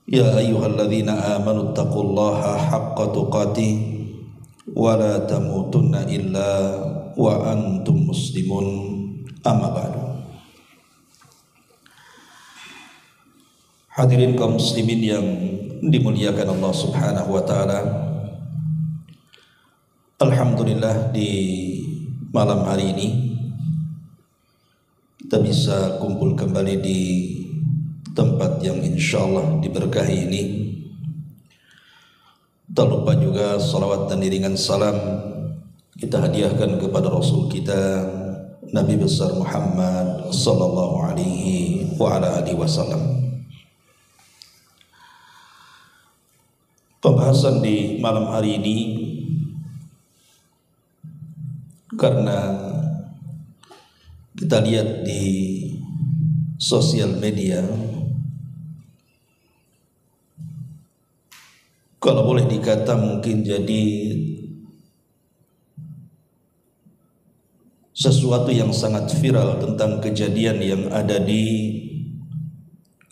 يا أيها الذين آمنوا اتقوا الله حق تقاته ولا تموتن إلا وأنتم مسلمون أما بعد. Hadirin kaum muslimin yang dimuliakan Allah Subhanahu wa taala. Alhamdulillah di malam hari ini kita bisa kumpul kembali di tempat yang insyaallah diberkahi ini. Tak lupa juga salawat dan iringan salam kita hadiahkan kepada Rasul kita Nabi besar Muhammad sallallahu alaihi wa ala alihi wasallam. Pembahasan di malam hari ini karena kita lihat di sosial media, kalau boleh dikata mungkin jadi sesuatu yang sangat viral tentang kejadian yang ada di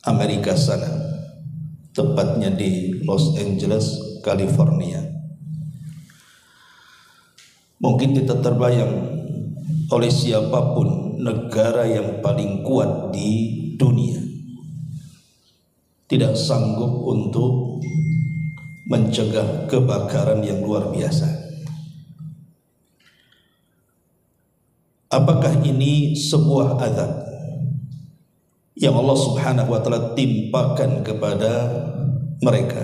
Amerika sana, tepatnya di Los Angeles, California. Mungkin kita terbayang oleh siapapun negara yang paling kuat di dunia tidak sanggup untuk mencegah kebakaran yang luar biasa. Apakah ini sebuah azab yang Allah Subhanahu wa taala timpakan kepada mereka,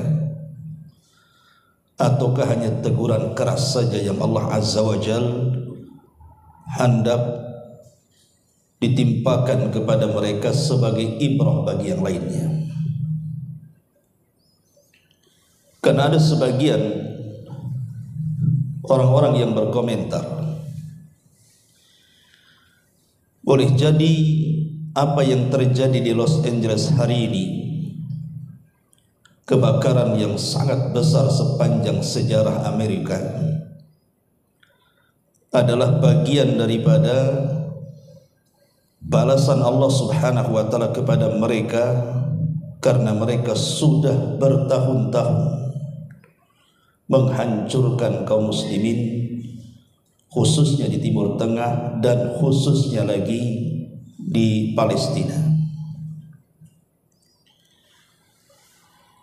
ataukah hanya teguran keras saja yang Allah Azza wa Jalla hendak ditimpakan kepada mereka sebagai ibrah bagi yang lainnya? Karena ada sebagian orang-orang yang berkomentar, boleh jadi apa yang terjadi di Los Angeles hari ini, kebakaran yang sangat besar sepanjang sejarah Amerika, adalah bagian daripada balasan Allah Subhanahu wa taala kepada mereka karena mereka sudah bertahun-tahun menghancurkan kaum muslimin, khususnya di Timur Tengah dan khususnya lagi di Palestina.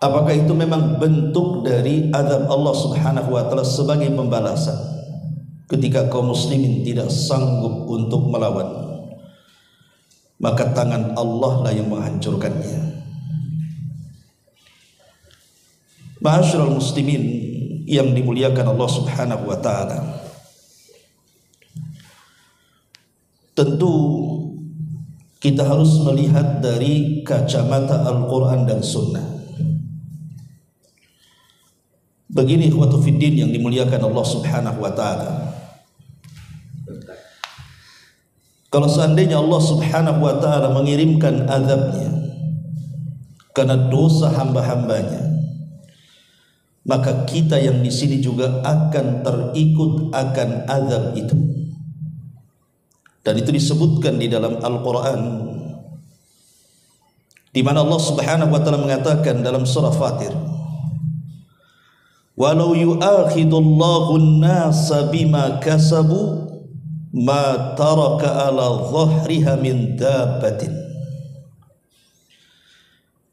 Apakah itu memang bentuk dari azab Allah Subhanahu wa taala sebagai pembalasan ketika kaum muslimin tidak sanggup untuk melawan, maka tangan Allah lah yang menghancurkannya. Ma'asyiral muslimin yang dimuliakan Allah Subhanahu wa taala, tentu kita harus melihat dari kacamata Al-Quran dan Sunnah. Begini ikhwatu fiddin yang dimuliakan Allah Subhanahu wa taala, kalau seandainya Allah Subhanahu wa taala mengirimkan azabnya karena dosa hamba-hambanya, maka kita yang di sini juga akan terikut akan azab itu. Dan itu disebutkan di dalam Al-Quran, di mana Allah Subhanahu wa taala mengatakan dalam surah Fatir, walau yu'akhidullahu an-nasa bima kasabu ma taraka ala dhahriha min dabbatin.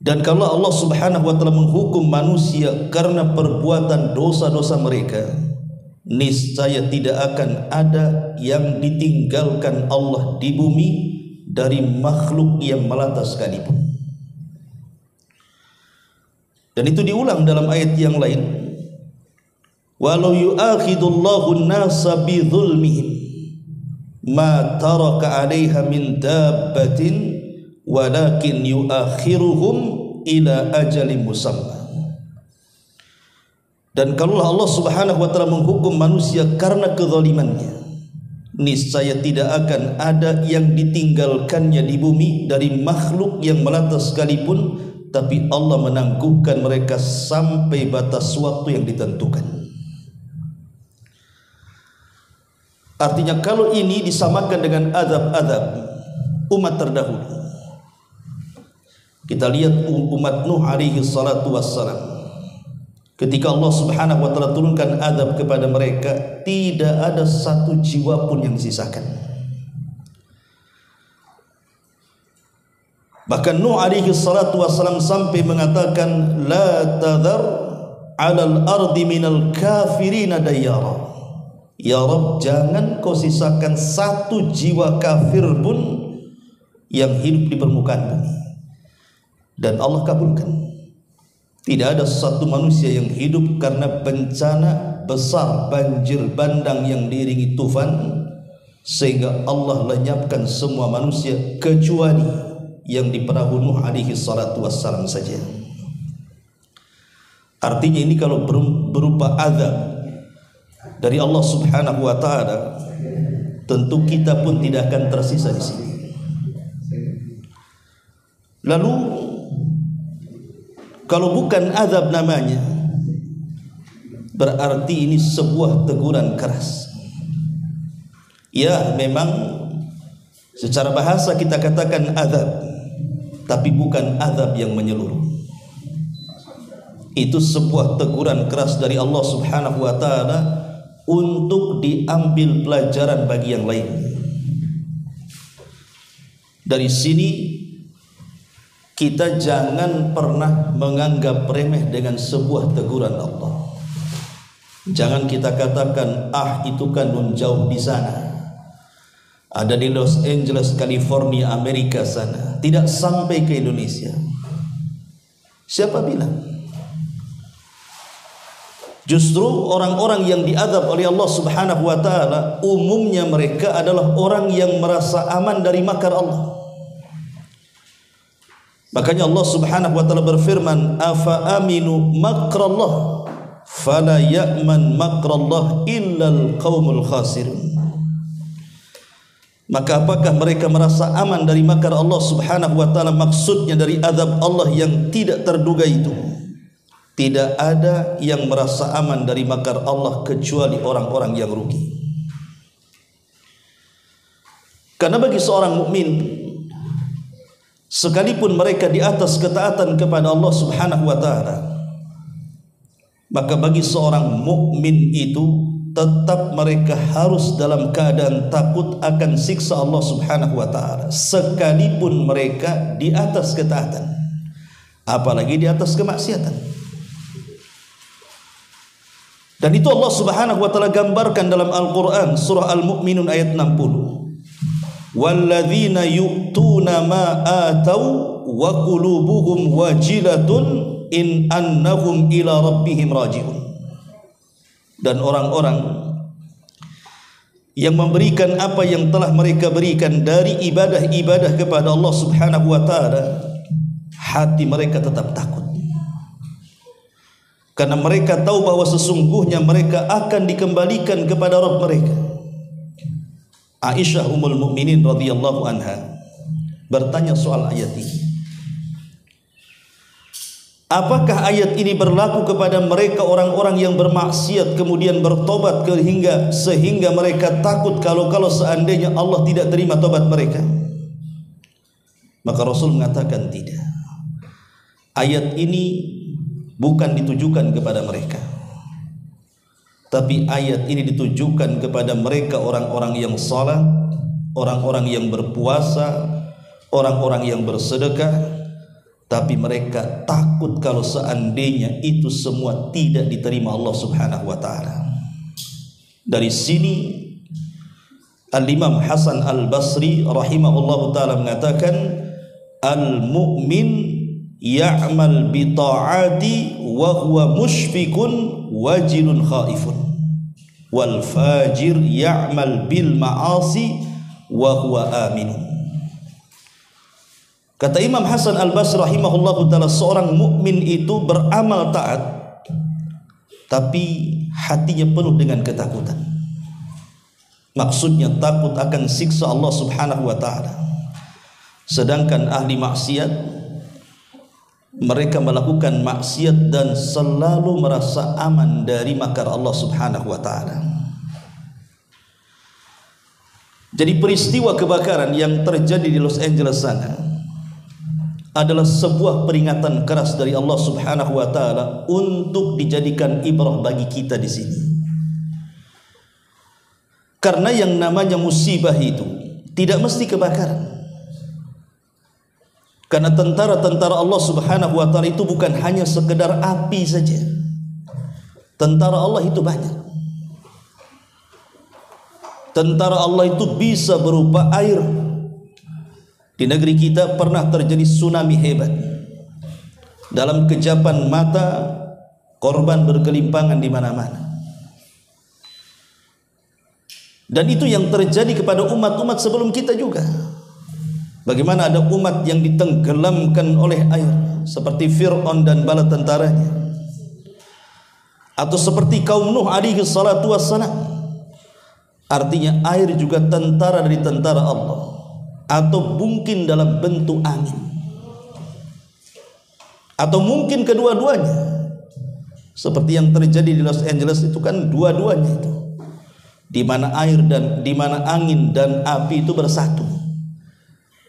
Dan kalau Allah Subhanahu wa taala menghukum manusia karena perbuatan dosa-dosa mereka, niscaya tidak akan ada yang ditinggalkan Allah di bumi dari makhluk yang melata sekalipun. Dan itu diulang dalam ayat yang lain, walau yu'akhidullahu an-nasa bi dzulmihim ma taraka 'alaiha min dabbatin walakin yu'akhiruhum ila ajalin musamma. Dan kalau Allah Subhanahu wa taala menghukum manusia karena kezalimannya, niscaya tidak akan ada yang ditinggalkannya di bumi dari makhluk yang melata sekalipun, tapi Allah menangguhkan mereka sampai batas waktu yang ditentukan. Artinya kalau ini disamakan dengan azab-azab umat terdahulu, Kita lihat umat Nuh alaihi salatu wassalam, ketika Allah subhanahu wa ta'ala turunkan azab kepada mereka, tidak ada satu jiwa pun yang disisakan. Bahkan Nuh alaihi salatu wassalam sampai mengatakan, la tadhar alal ardi minal kafirina dayyara. Ya Rabb, jangan kau sisakan satu jiwa kafir pun yang hidup di permukaan bumi. Dan Allah kabulkan. Tidak ada satu manusia yang hidup karena bencana besar, banjir bandang yang diiringi tufan, sehingga Allah lenyapkan semua manusia kecuali yang di perahu Nuh alaihi salatu wassalam saja. Artinya ini kalau berupa azab dari Allah subhanahu wa ta'ala, tentu kita pun tidak akan tersisa di sini. Lalu kalau bukan azab namanya, berarti ini sebuah teguran keras. Ya, memang secara bahasa kita katakan azab, tapi bukan azab yang menyeluruh. Itu sebuah teguran keras dari Allah subhanahu wa ta'ala untuk diambil pelajaran bagi yang lain. Dari sini kita jangan pernah menganggap remeh dengan sebuah teguran Allah. Jangan kita katakan, ah itu kan jauh di sana, ada di Los Angeles, California, Amerika sana, tidak sampai ke Indonesia. Siapa bilang? Justru orang-orang yang diazab oleh Allah subhanahu wa ta'ala, umumnya mereka adalah orang yang merasa aman dari makar Allah. Makanya Allah subhanahu wa ta'ala berfirman, afa aminu makrallah fala ya'man makrallah illal qawmul khasirun. Maka apakah mereka merasa aman dari makar Allah subhanahu wa ta'ala? Maksudnya dari azab Allah yang tidak terduga itu, tidak ada yang merasa aman dari makar Allah kecuali orang-orang yang rugi. Karena bagi seorang mukmin, sekalipun mereka di atas ketaatan kepada Allah subhanahu wa ta'ala, maka bagi seorang mukmin itu tetap mereka harus dalam keadaan takut akan siksa Allah subhanahu wa ta'ala, sekalipun mereka di atas ketaatan, apalagi di atas kemaksiatan. Dan itu Allah subhanahu wa ta'ala gambarkan dalam Al-Quran, surah Al-Mu'minun ayat 60. Walladzina yu'tuna ma atau wa qulubuhum wajilatun in annahum ila rabbihim raji'un. Dan orang-orang yang memberikan apa yang telah mereka berikan dari ibadah-ibadah kepada Allah subhanahu wa ta'ala, hati mereka tetap takut, karena mereka tahu bahwa sesungguhnya mereka akan dikembalikan kepada Rabb mereka. Aisyah Ummul Mukminin radhiyallahu anha bertanya soal ayat ini. Apakah ayat ini berlaku kepada mereka orang-orang yang bermaksiat kemudian bertobat sehingga mereka takut kalau seandainya Allah tidak terima tobat mereka? Maka Rasul mengatakan tidak. Ayat ini bukan ditujukan kepada mereka, tapi ayat ini ditujukan kepada mereka orang-orang yang salat, orang-orang yang berpuasa, orang-orang yang bersedekah, tapi mereka takut kalau seandainya itu semua tidak diterima Allah subhanahu wa ta'ala. Dari sini Al-Imam Hasan Al-Basri rahimahullahu ta'ala mengatakan, al-mu'min ya'mal bi ta'ati wa huwa mushfiqun wajilun khaifun, wal fajir ya'mal bil ma'asi wa huwa aminun. Kata Imam Hasan Al-Basri rahimahullahu ta'ala, seorang mukmin itu beramal taat tapi hatinya penuh dengan ketakutan. Maksudnya takut akan siksa Allah subhanahu wa ta'ala. Sedangkan ahli maksiat, mereka melakukan maksiat dan selalu merasa aman dari makar Allah subhanahu wa ta'ala. Jadi peristiwa kebakaran yang terjadi di Los Angeles sana adalah sebuah peringatan keras dari Allah Subhanahu wa taala untuk dijadikan ibrah bagi kita di sini. Karena yang namanya musibah itu tidak mesti kebakaran. Karena tentara-tentara Allah Subhanahu wa taala itu bukan hanya sekedar api saja. Tentara Allah itu banyak. Tentara Allah itu bisa berupa air. Di negeri kita pernah terjadi tsunami hebat. Dalam kejapan mata, korban bergelimpangan di mana-mana. Dan itu yang terjadi kepada umat-umat sebelum kita juga. Bagaimana ada umat yang ditenggelamkan oleh air, seperti Fir'aun dan bala tentaranya, atau seperti kaum Nuh alaihi salatu wassalam. Artinya air juga tentara dari tentara Allah, atau mungkin dalam bentuk angin, atau mungkin kedua-duanya, seperti yang terjadi di Los Angeles itu kan dua-duanya itu, di mana air dan di mana angin dan api itu bersatu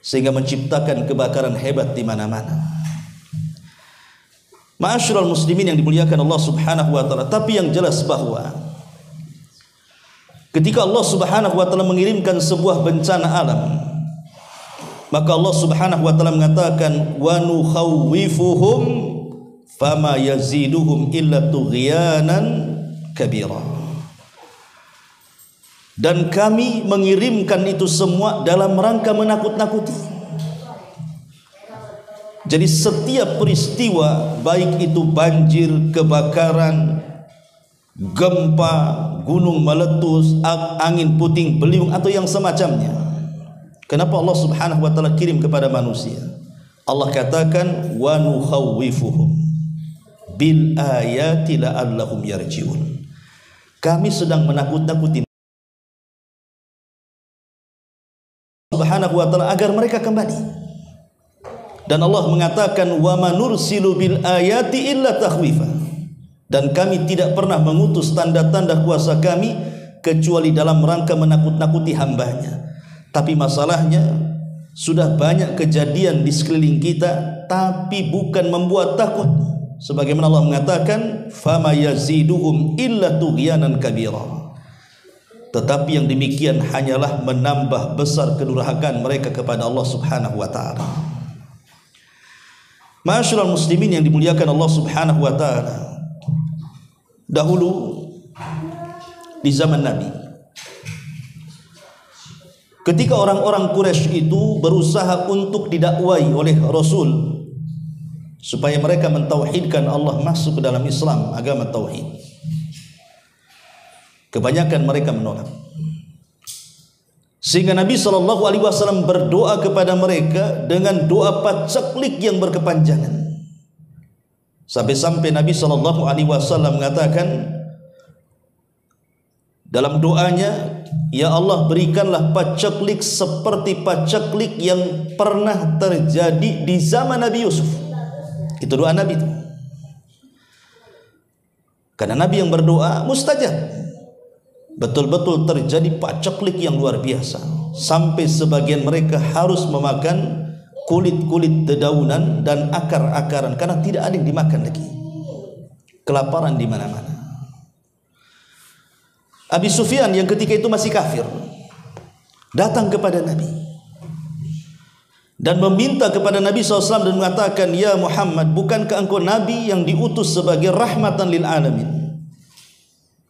sehingga menciptakan kebakaran hebat di mana-mana. Ma'asyiral muslimin yang dimuliakan Allah Subhanahu wa taala, tapi yang jelas bahwa ketika Allah Subhanahu wa taala mengirimkan sebuah bencana alam, maka Allah Subhanahu wa taala mengatakan wa nukhawwifuhum fama yaziduhum illa tughyanan kabira. Dan kami mengirimkan itu semua dalam rangka menakut-nakuti. Jadi setiap peristiwa, baik itu banjir, kebakaran, gempa, gunung meletus, angin puting beliung atau yang semacamnya, kenapa Allah Subhanahu wa taala kirim kepada manusia? Allah katakan wa nukhawwifuhum bil ayati la'allahum yarji'un. Kami sedang menakut-nakuti Subhanahu wa taala agar mereka kembali. Dan Allah mengatakan wa manursilu bil ayati illa takhwifa. Dan kami tidak pernah mengutus tanda-tanda kuasa kami kecuali dalam rangka menakut-nakuti hambanya. Tapi masalahnya sudah banyak kejadian di sekeliling kita tapi bukan membuat takut. Sebagaimana Allah mengatakan fama yaziduhum illa tughyanan kabira. Tetapi yang demikian hanyalah menambah besar kedurhakaan mereka kepada Allah Subhanahu wa taala. Ma'asyiral muslimin yang dimuliakan Allah Subhanahu wa taala, dahulu di zaman Nabi, ketika orang-orang Quraisy itu berusaha untuk didakwai oleh Rasul supaya mereka mentauhidkan Allah, masuk ke dalam Islam, agama tauhid, kebanyakan mereka menolak. Sehingga Nabi SAW berdoa kepada mereka dengan doa paceklik yang berkepanjangan. Sampai-sampai Nabi SAW mengatakan dalam doanya, ya Allah, berikanlah paceklik seperti paceklik yang pernah terjadi di zaman Nabi Yusuf. Itu doa Nabi itu. Karena Nabi yang berdoa mustajab. Betul-betul terjadi paceklik yang luar biasa, sampai sebagian mereka harus memakan kulit-kulit dedaunan dan akar-akaran karena tidak ada yang dimakan lagi. Kelaparan di mana-mana. Abi Sufyan yang ketika itu masih kafir datang kepada Nabi dan meminta kepada Nabi SAW dan mengatakan, ya Muhammad, bukankah engkau Nabi yang diutus sebagai rahmatan lil alamin,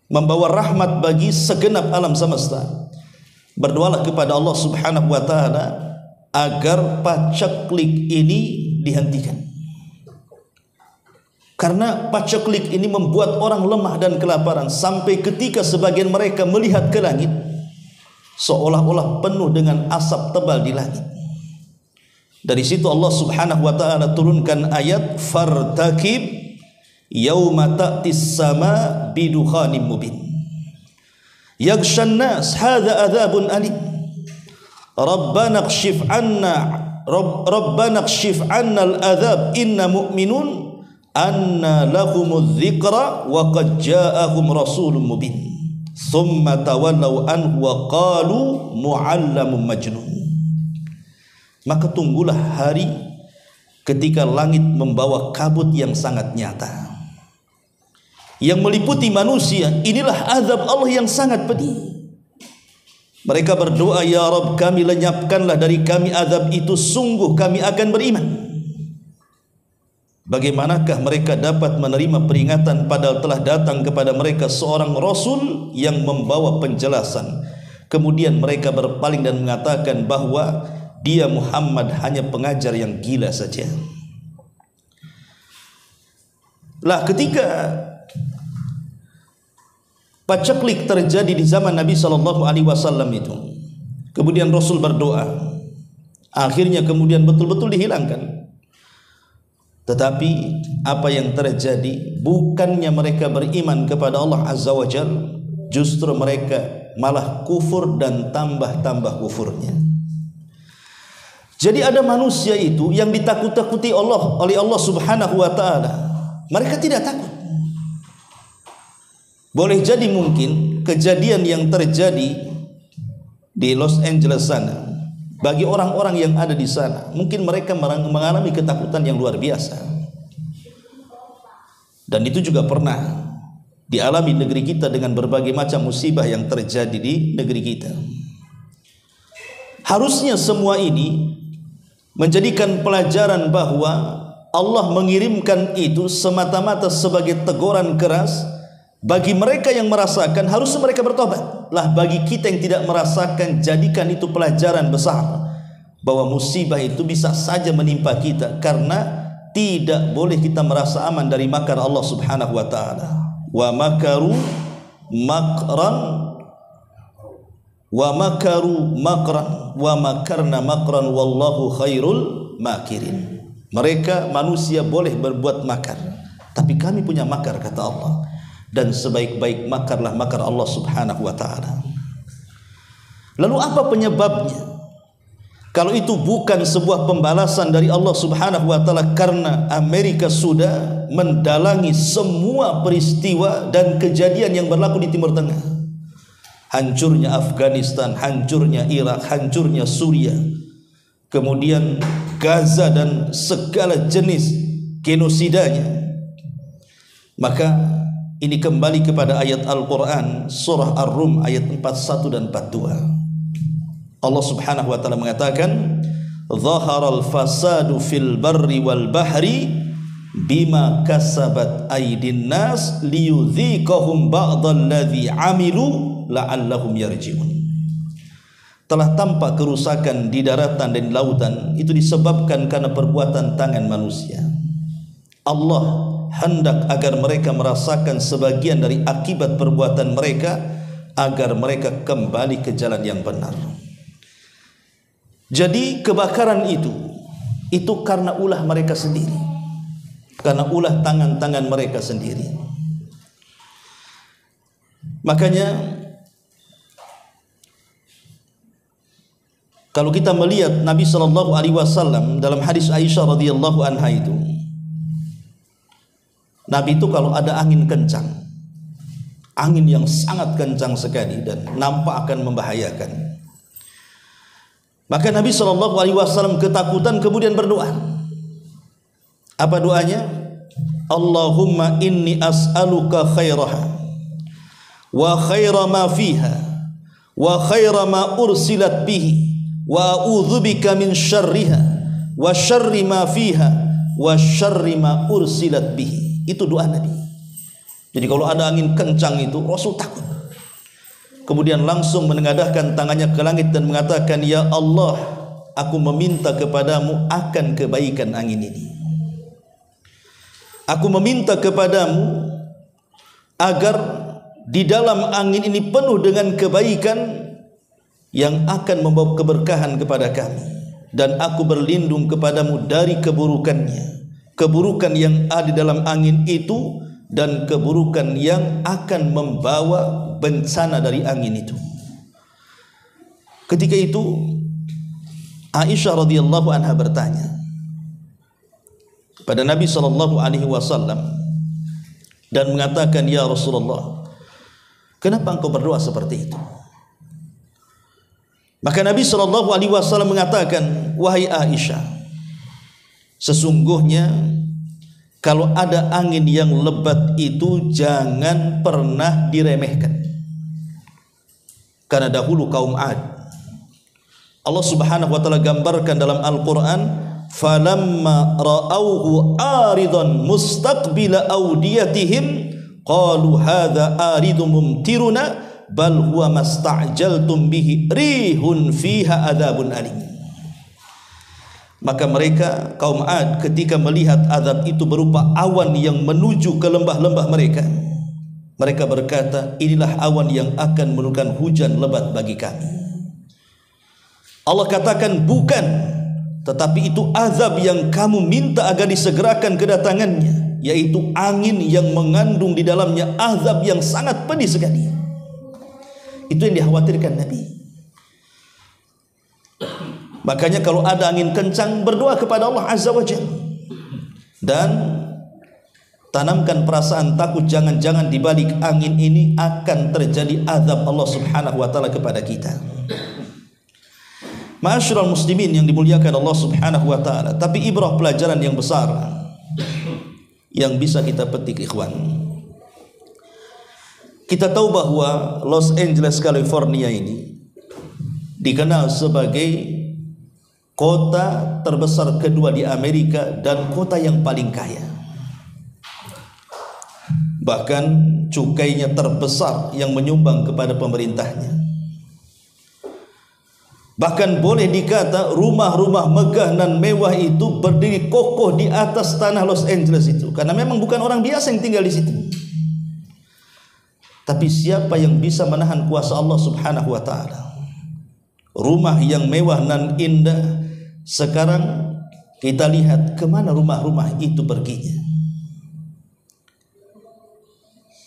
membawa rahmat bagi segenap alam semesta? Berdoalah kepada Allah Subhanahu wa taala agar paceklik ini dihentikan. Karena paceklik ini membuat orang lemah dan kelaparan, sampai ketika sebagian mereka melihat ke langit seolah-olah penuh dengan asap tebal di langit. Dari situ Allah Subhanahu wa taala turunkan ayat fartakib yauma ta'tis sama bidukhanim mubin yaghshan nas hadza adzabun alim rabbana kshif anna al-adzab inna mu'minun anna lahumudz dzikra wa qad ja'ahum rasulun mubin thumma tawallaw anhu wa qalu mu'allamun majnun. Maka tunggulah hari ketika langit membawa kabut yang sangat nyata yang meliputi manusia. Inilah azab Allah yang sangat pedih. Mereka berdoa, ya Rabb, kami lenyapkanlah dari kami azab itu, sungguh kami akan beriman. Bagaimanakah mereka dapat menerima peringatan padahal telah datang kepada mereka seorang Rasul yang membawa penjelasan. Kemudian mereka berpaling dan mengatakan bahwa dia Muhammad hanya pengajar yang gila saja. Lah ketika paceklik terjadi di zaman Nabi SAW itu, kemudian Rasul berdoa, akhirnya kemudian betul-betul dihilangkan. Tetapi apa yang terjadi, bukannya mereka beriman kepada Allah Azza wa Jalla, justru mereka malah kufur dan tambah-tambah kufurnya. Jadi ada manusia itu yang ditakut-takuti oleh Allah Subhanahu wa taala. Mereka tidak takut. Boleh jadi mungkin kejadian yang terjadi di Los Angeles sana, bagi orang-orang yang ada di sana, mungkin mereka mengalami ketakutan yang luar biasa. Dan itu juga pernah dialami negeri kita dengan berbagai macam musibah yang terjadi di negeri kita. Harusnya semua ini menjadikan pelajaran bahwa Allah mengirimkan itu semata-mata sebagai teguran keras bagi mereka yang merasakan. Harusnya mereka bertobat. Lah bagi kita yang tidak merasakan, jadikan itu pelajaran besar bahwa musibah itu bisa saja menimpa kita, karena tidak boleh kita merasa aman dari makar Allah Subhanahu wa taala. Wa makaru makran wa makaru makran wa makarna makran wallahu khairul makirin. Mereka manusia boleh berbuat makar, tapi kami punya makar, kata Allah, dan sebaik-baik makarlah makar Allah Subhanahu wa taala. Lalu apa penyebabnya? Kalau itu bukan sebuah pembalasan dari Allah Subhanahu wa taala, karena Amerika sudah mendalangi semua peristiwa dan kejadian yang berlaku di Timur Tengah. Hancurnya Afghanistan, hancurnya Irak, hancurnya Suriah, kemudian Gaza dan segala jenis genosidanya. Maka ini kembali kepada ayat Al-Quran surah Ar-Rum ayat 41 dan 42. Allah Subhanahu wa taala mengatakan, "Dhaharal fasadu fil barri wal bahri bima kasabat aydin nas liyudhiqahum ba'dalladzi 'amilu la'allahum yarji'un." Telah tampak kerusakan di daratan dan di lautan, itu disebabkan karena perbuatan tangan manusia. Allah hendak agar mereka merasakan sebagian dari akibat perbuatan mereka, agar mereka kembali ke jalan yang benar. Jadi kebakaran itu karena ulah mereka sendiri, karena ulah tangan-tangan mereka sendiri. Makanya kalau kita melihat Nabi SAW dalam hadis Aisyah radhiyallahu anha itu, Nabi itu kalau ada angin kencang, angin yang sangat kencang sekali dan nampak akan membahayakan, maka Nabi SAW ketakutan kemudian berdoa. Apa doanya? Allahumma inni as'aluka khairaha wa khaira ma fiha wa khaira ma ursilat bihi wa a'udzubika min syarriha wa syarri ma fiha wa syarri ma ursilat bihi. Itu doa Nabi. Jadi kalau ada angin kencang itu Rasul takut. Kemudian langsung menengadahkan tangannya ke langit dan mengatakan, ya Allah, aku meminta kepadamu akan kebaikan angin ini. Aku meminta kepadamu agar di dalam angin ini penuh dengan kebaikan yang akan membawa keberkahan kepada kami, dan aku berlindung kepadamu dari keburukannya, keburukan yang ada di dalam angin itu dan keburukan yang akan membawa bencana dari angin itu. Ketika itu Aisyah radhiyallahu anha bertanya pada Nabi SAW dan mengatakan, ya Rasulullah, kenapa engkau berdoa seperti itu? Maka Nabi SAW mengatakan, wahai Aisyah, Sesungguhnya kalau ada angin yang lebat itu jangan pernah diremehkan. Karena dahulu kaum Ad, Allah Subhanahu wa taala gambarkan dalam Al-Qur'an, falamma ra'awhu aridan mustaqbila awdiyatihim qalu hadza aridum mumtiruna bal huwa masta'jaltum bihi rihun fiha adzabun alim. Maka mereka kaum Ad ketika melihat azab itu berupa awan yang menuju ke lembah-lembah mereka, mereka berkata, inilah awan yang akan menurunkan hujan lebat bagi kami. Allah katakan bukan, tetapi itu azab yang kamu minta agar disegerakan kedatangannya, yaitu angin yang mengandung di dalamnya azab yang sangat pedih sekali. Itu yang dikhawatirkan Nabi. Makanya kalau ada angin kencang, berdoa kepada Allah Azza wa Jalla dan tanamkan perasaan takut, jangan-jangan di balik angin ini akan terjadi azab Allah Subhanahu wa taala kepada kita. Ma'asyiral muslimin yang dimuliakan Allah Subhanahu wa taala, tapi ibrah pelajaran yang besar yang bisa kita petik ikhwan. Kita tahu bahwa Los Angeles, California ini dikenal sebagai kota terbesar kedua di Amerika dan kota yang paling kaya. Bahkan cukainya terbesar yang menyumbang kepada pemerintahnya. Bahkan boleh dikata rumah-rumah megah dan mewah itu berdiri kokoh di atas tanah Los Angeles itu, karena memang bukan orang biasa yang tinggal di situ. Tapi siapa yang bisa menahan kuasa Allah Subhanahu wa taala? Rumah yang mewah dan indah, sekarang kita lihat kemana rumah-rumah itu perginya.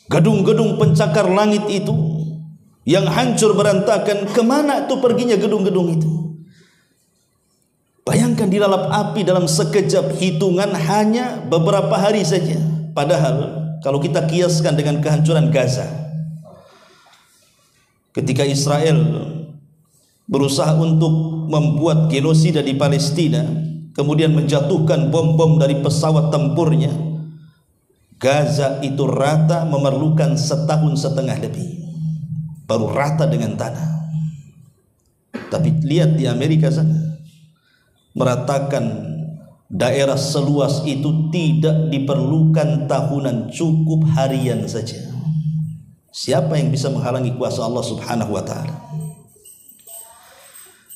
Gedung-gedung pencakar langit itu yang hancur berantakan, kemana itu perginya gedung-gedung itu? Bayangkan dilalap api dalam sekejap, hitungan hanya beberapa hari saja. Padahal kalau kita kiaskan dengan kehancuran Gaza, ketika Israel berusaha untuk membuat genosida di Palestina, kemudian menjatuhkan bom-bom dari pesawat tempurnya, Gaza itu rata memerlukan 1,5 tahun lebih baru rata dengan tanah. Tapi lihat di Amerika sana, meratakan daerah seluas itu tidak diperlukan tahunan, cukup harian saja. Siapa yang bisa menghalangi kuasa Allah Subhanahu wa taala?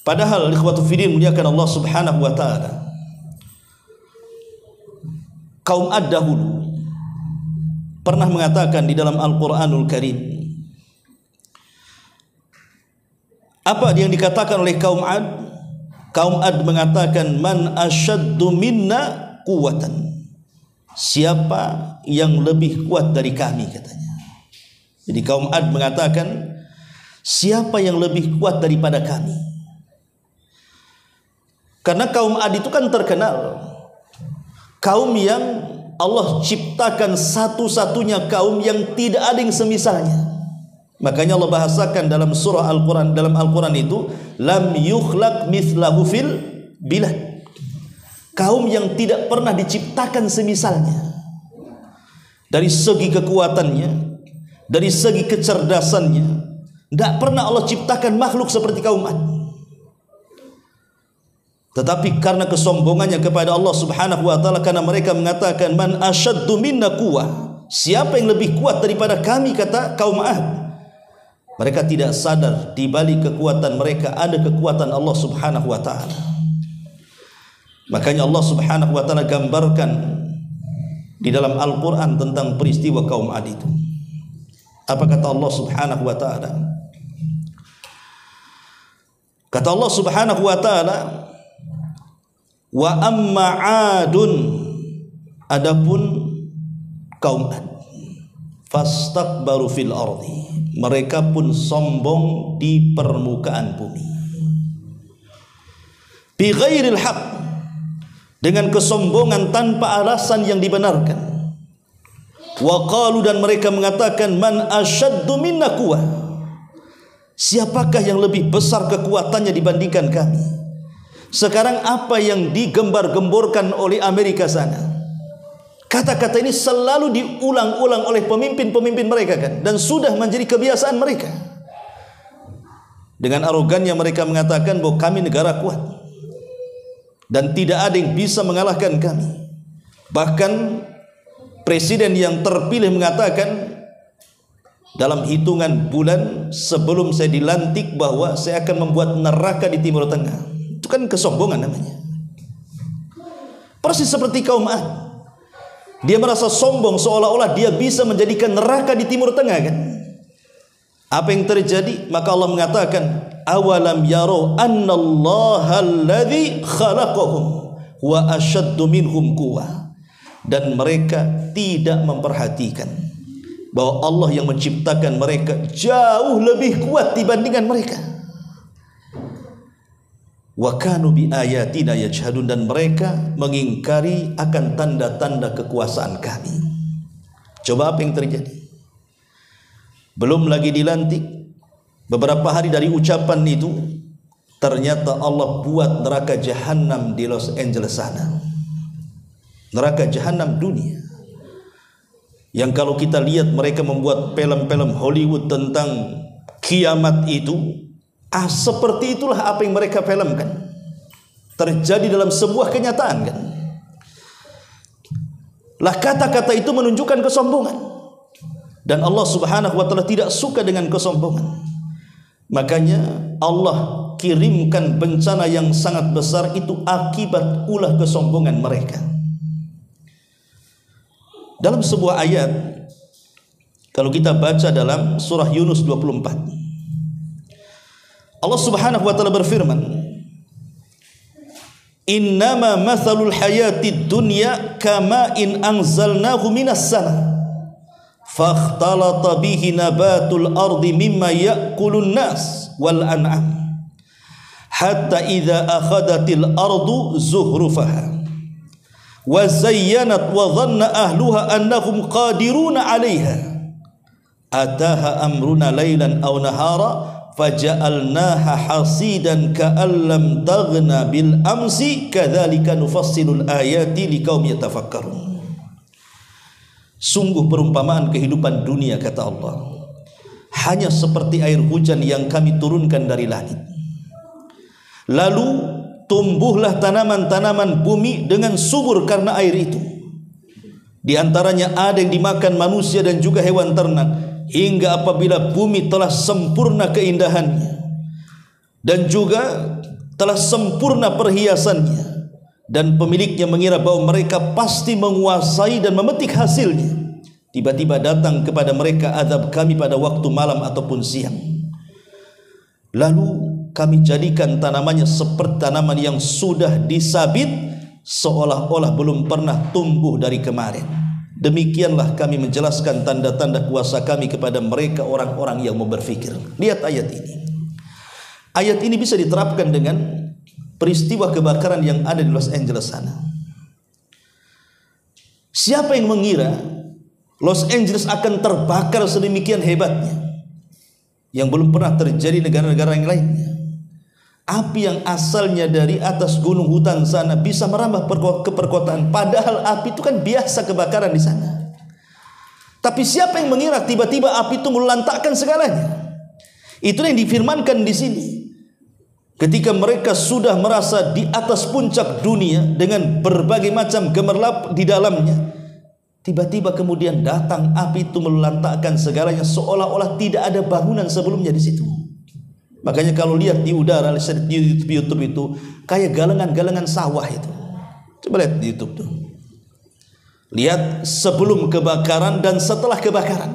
Padahal ikhwatu fiddin muliakan Allah Subhanahu wa taala, kaum Ad dahulu pernah mengatakan di dalam Al-Qur'anul Karim, apa yang dikatakan oleh kaum Ad? Kaum Ad mengatakan, man asyaddu minna quwwatan, siapa yang lebih kuat dari kami, katanya. Jadi kaum Ad mengatakan, siapa yang lebih kuat daripada kami? Karena kaum Ad itu kan terkenal kaum yang Allah ciptakan satu-satunya kaum yang tidak ada yang semisalnya. Makanya Allah bahasakan dalam surah Al-Quran, dalam Al-Quran itu, lam yukhlaq mithlahu fil bilad, kaum yang tidak pernah diciptakan semisalnya. Dari segi kekuatannya, dari segi kecerdasannya, tidak pernah Allah ciptakan makhluk seperti kaum Ad. Tetapi karena kesombongannya kepada Allah Subhanahu wa taala, karena mereka mengatakan man asyaddu minna quwwah, siapa yang lebih kuat daripada kami, kata kaum Ad. Mereka tidak sadar di balik kekuatan mereka ada kekuatan Allah Subhanahu wa taala. Makanya Allah Subhanahu wa taala gambarkan di dalam Al-Qur'an tentang peristiwa kaum Ad itu. Apa kata Allah Subhanahu wa taala? Kata Allah Subhanahu wa taala, wa amma 'adun, adapun kaum Ad, fastakbaru fil ardi, mereka pun sombong di permukaan bumi, bi ghairil haq, dengan kesombongan tanpa alasan yang dibenarkan. Wa qalu, dan mereka mengatakan, man asyaddu minna quwwah, siapakah yang lebih besar kekuatannya dibandingkan kami? Sekarang apa yang digembar-gemborkan oleh Amerika sana? Kata-kata ini selalu diulang-ulang oleh pemimpin-pemimpin mereka kan, dan sudah menjadi kebiasaan mereka. Dengan arogannya mereka mengatakan bahwa kami negara kuat dan tidak ada yang bisa mengalahkan kami. Bahkan presiden yang terpilih mengatakan dalam hitungan bulan sebelum saya dilantik bahwa saya akan membuat neraka di Timur Tengah. Itu kan kesombongan namanya. Persis seperti kaum Ad. Dia merasa sombong seolah-olah dia bisa menjadikan neraka di Timur Tengah kan. Apa yang terjadi? Maka Allah mengatakan, awalam yaro annallaha alladhi khalaqahum wa ashaddu minhum quwwah. Dan mereka tidak memperhatikan bahwa Allah yang menciptakan mereka jauh lebih kuat dibandingkan mereka. Wa kanu bi ayatina yajhadun, dan mereka mengingkari akan tanda-tanda kekuasaan kami. Coba apa yang terjadi? Belum lagi dilantik, beberapa hari dari ucapan itu ternyata Allah buat neraka jahanam di Los Angeles sana. Neraka jahanam dunia. Yang kalau kita lihat mereka membuat film-film Hollywood tentang kiamat itu, seperti itulah apa yang mereka filmkan. Terjadi dalam sebuah kenyataan kan. Lah kata-kata itu menunjukkan kesombongan. Dan Allah Subhanahu wa taala tidak suka dengan kesombongan. Makanya Allah kirimkan bencana yang sangat besar itu akibat ulah kesombongan mereka. Dalam sebuah ayat, kalau kita baca dalam surah Yunus 24, Allah Subhanahu wa taala berfirman, innama mathalul hayatid dunya kama in anzalnahu minas sama fakhtalata bihi nabatul ardi mimma ya'kulun nas wal an'am hatta idza akhadatil ardu zuhrufaha wa zayyanat wa dhanna ahluha annahum qadiruna 'alayha ataha amruna laylan aw nahara faja'alnaha hasidan ka'allam taghna bil amsi kadzalika nufassilul ayati liqaumin yatafakkarun. Sungguh perumpamaan kehidupan dunia, kata Allah, hanya seperti air hujan yang kami turunkan dari langit. Lalu tumbuhlah tanaman-tanaman bumi dengan subur karena air itu. Di antaranya ada yang dimakan manusia dan juga hewan ternak, hingga apabila bumi telah sempurna keindahannya dan juga telah sempurna perhiasannya, dan pemiliknya mengira bahwa mereka pasti menguasai dan memetik hasilnya, tiba-tiba datang kepada mereka azab kami pada waktu malam ataupun siang. Lalu kami jadikan tanamannya seperti tanaman yang sudah disabit, seolah-olah belum pernah tumbuh dari kemarin. Demikianlah kami menjelaskan tanda-tanda kuasa kami kepada mereka orang-orang yang mau berfikir. Lihat ayat ini. Ayat ini bisa diterapkan dengan peristiwa kebakaran yang ada di Los Angeles sana. Siapa yang mengira Los Angeles akan terbakar sedemikian hebatnya, yang belum pernah terjadi negara-negara yang lainnya? Api yang asalnya dari atas gunung hutan sana bisa merambah ke perkotaan, padahal api itu kan biasa kebakaran di sana. Tapi siapa yang mengira tiba-tiba api itu melantakkan segalanya? Itulah yang difirmankan di sini. Ketika mereka sudah merasa di atas puncak dunia dengan berbagai macam gemerlap di dalamnya, tiba-tiba kemudian datang api itu melantakkan segalanya, seolah-olah tidak ada bangunan sebelumnya di situ. Makanya kalau lihat di udara di YouTube itu kayak galengan-galengan sawah itu. Coba lihat di YouTube tuh. Lihat sebelum kebakaran dan setelah kebakaran.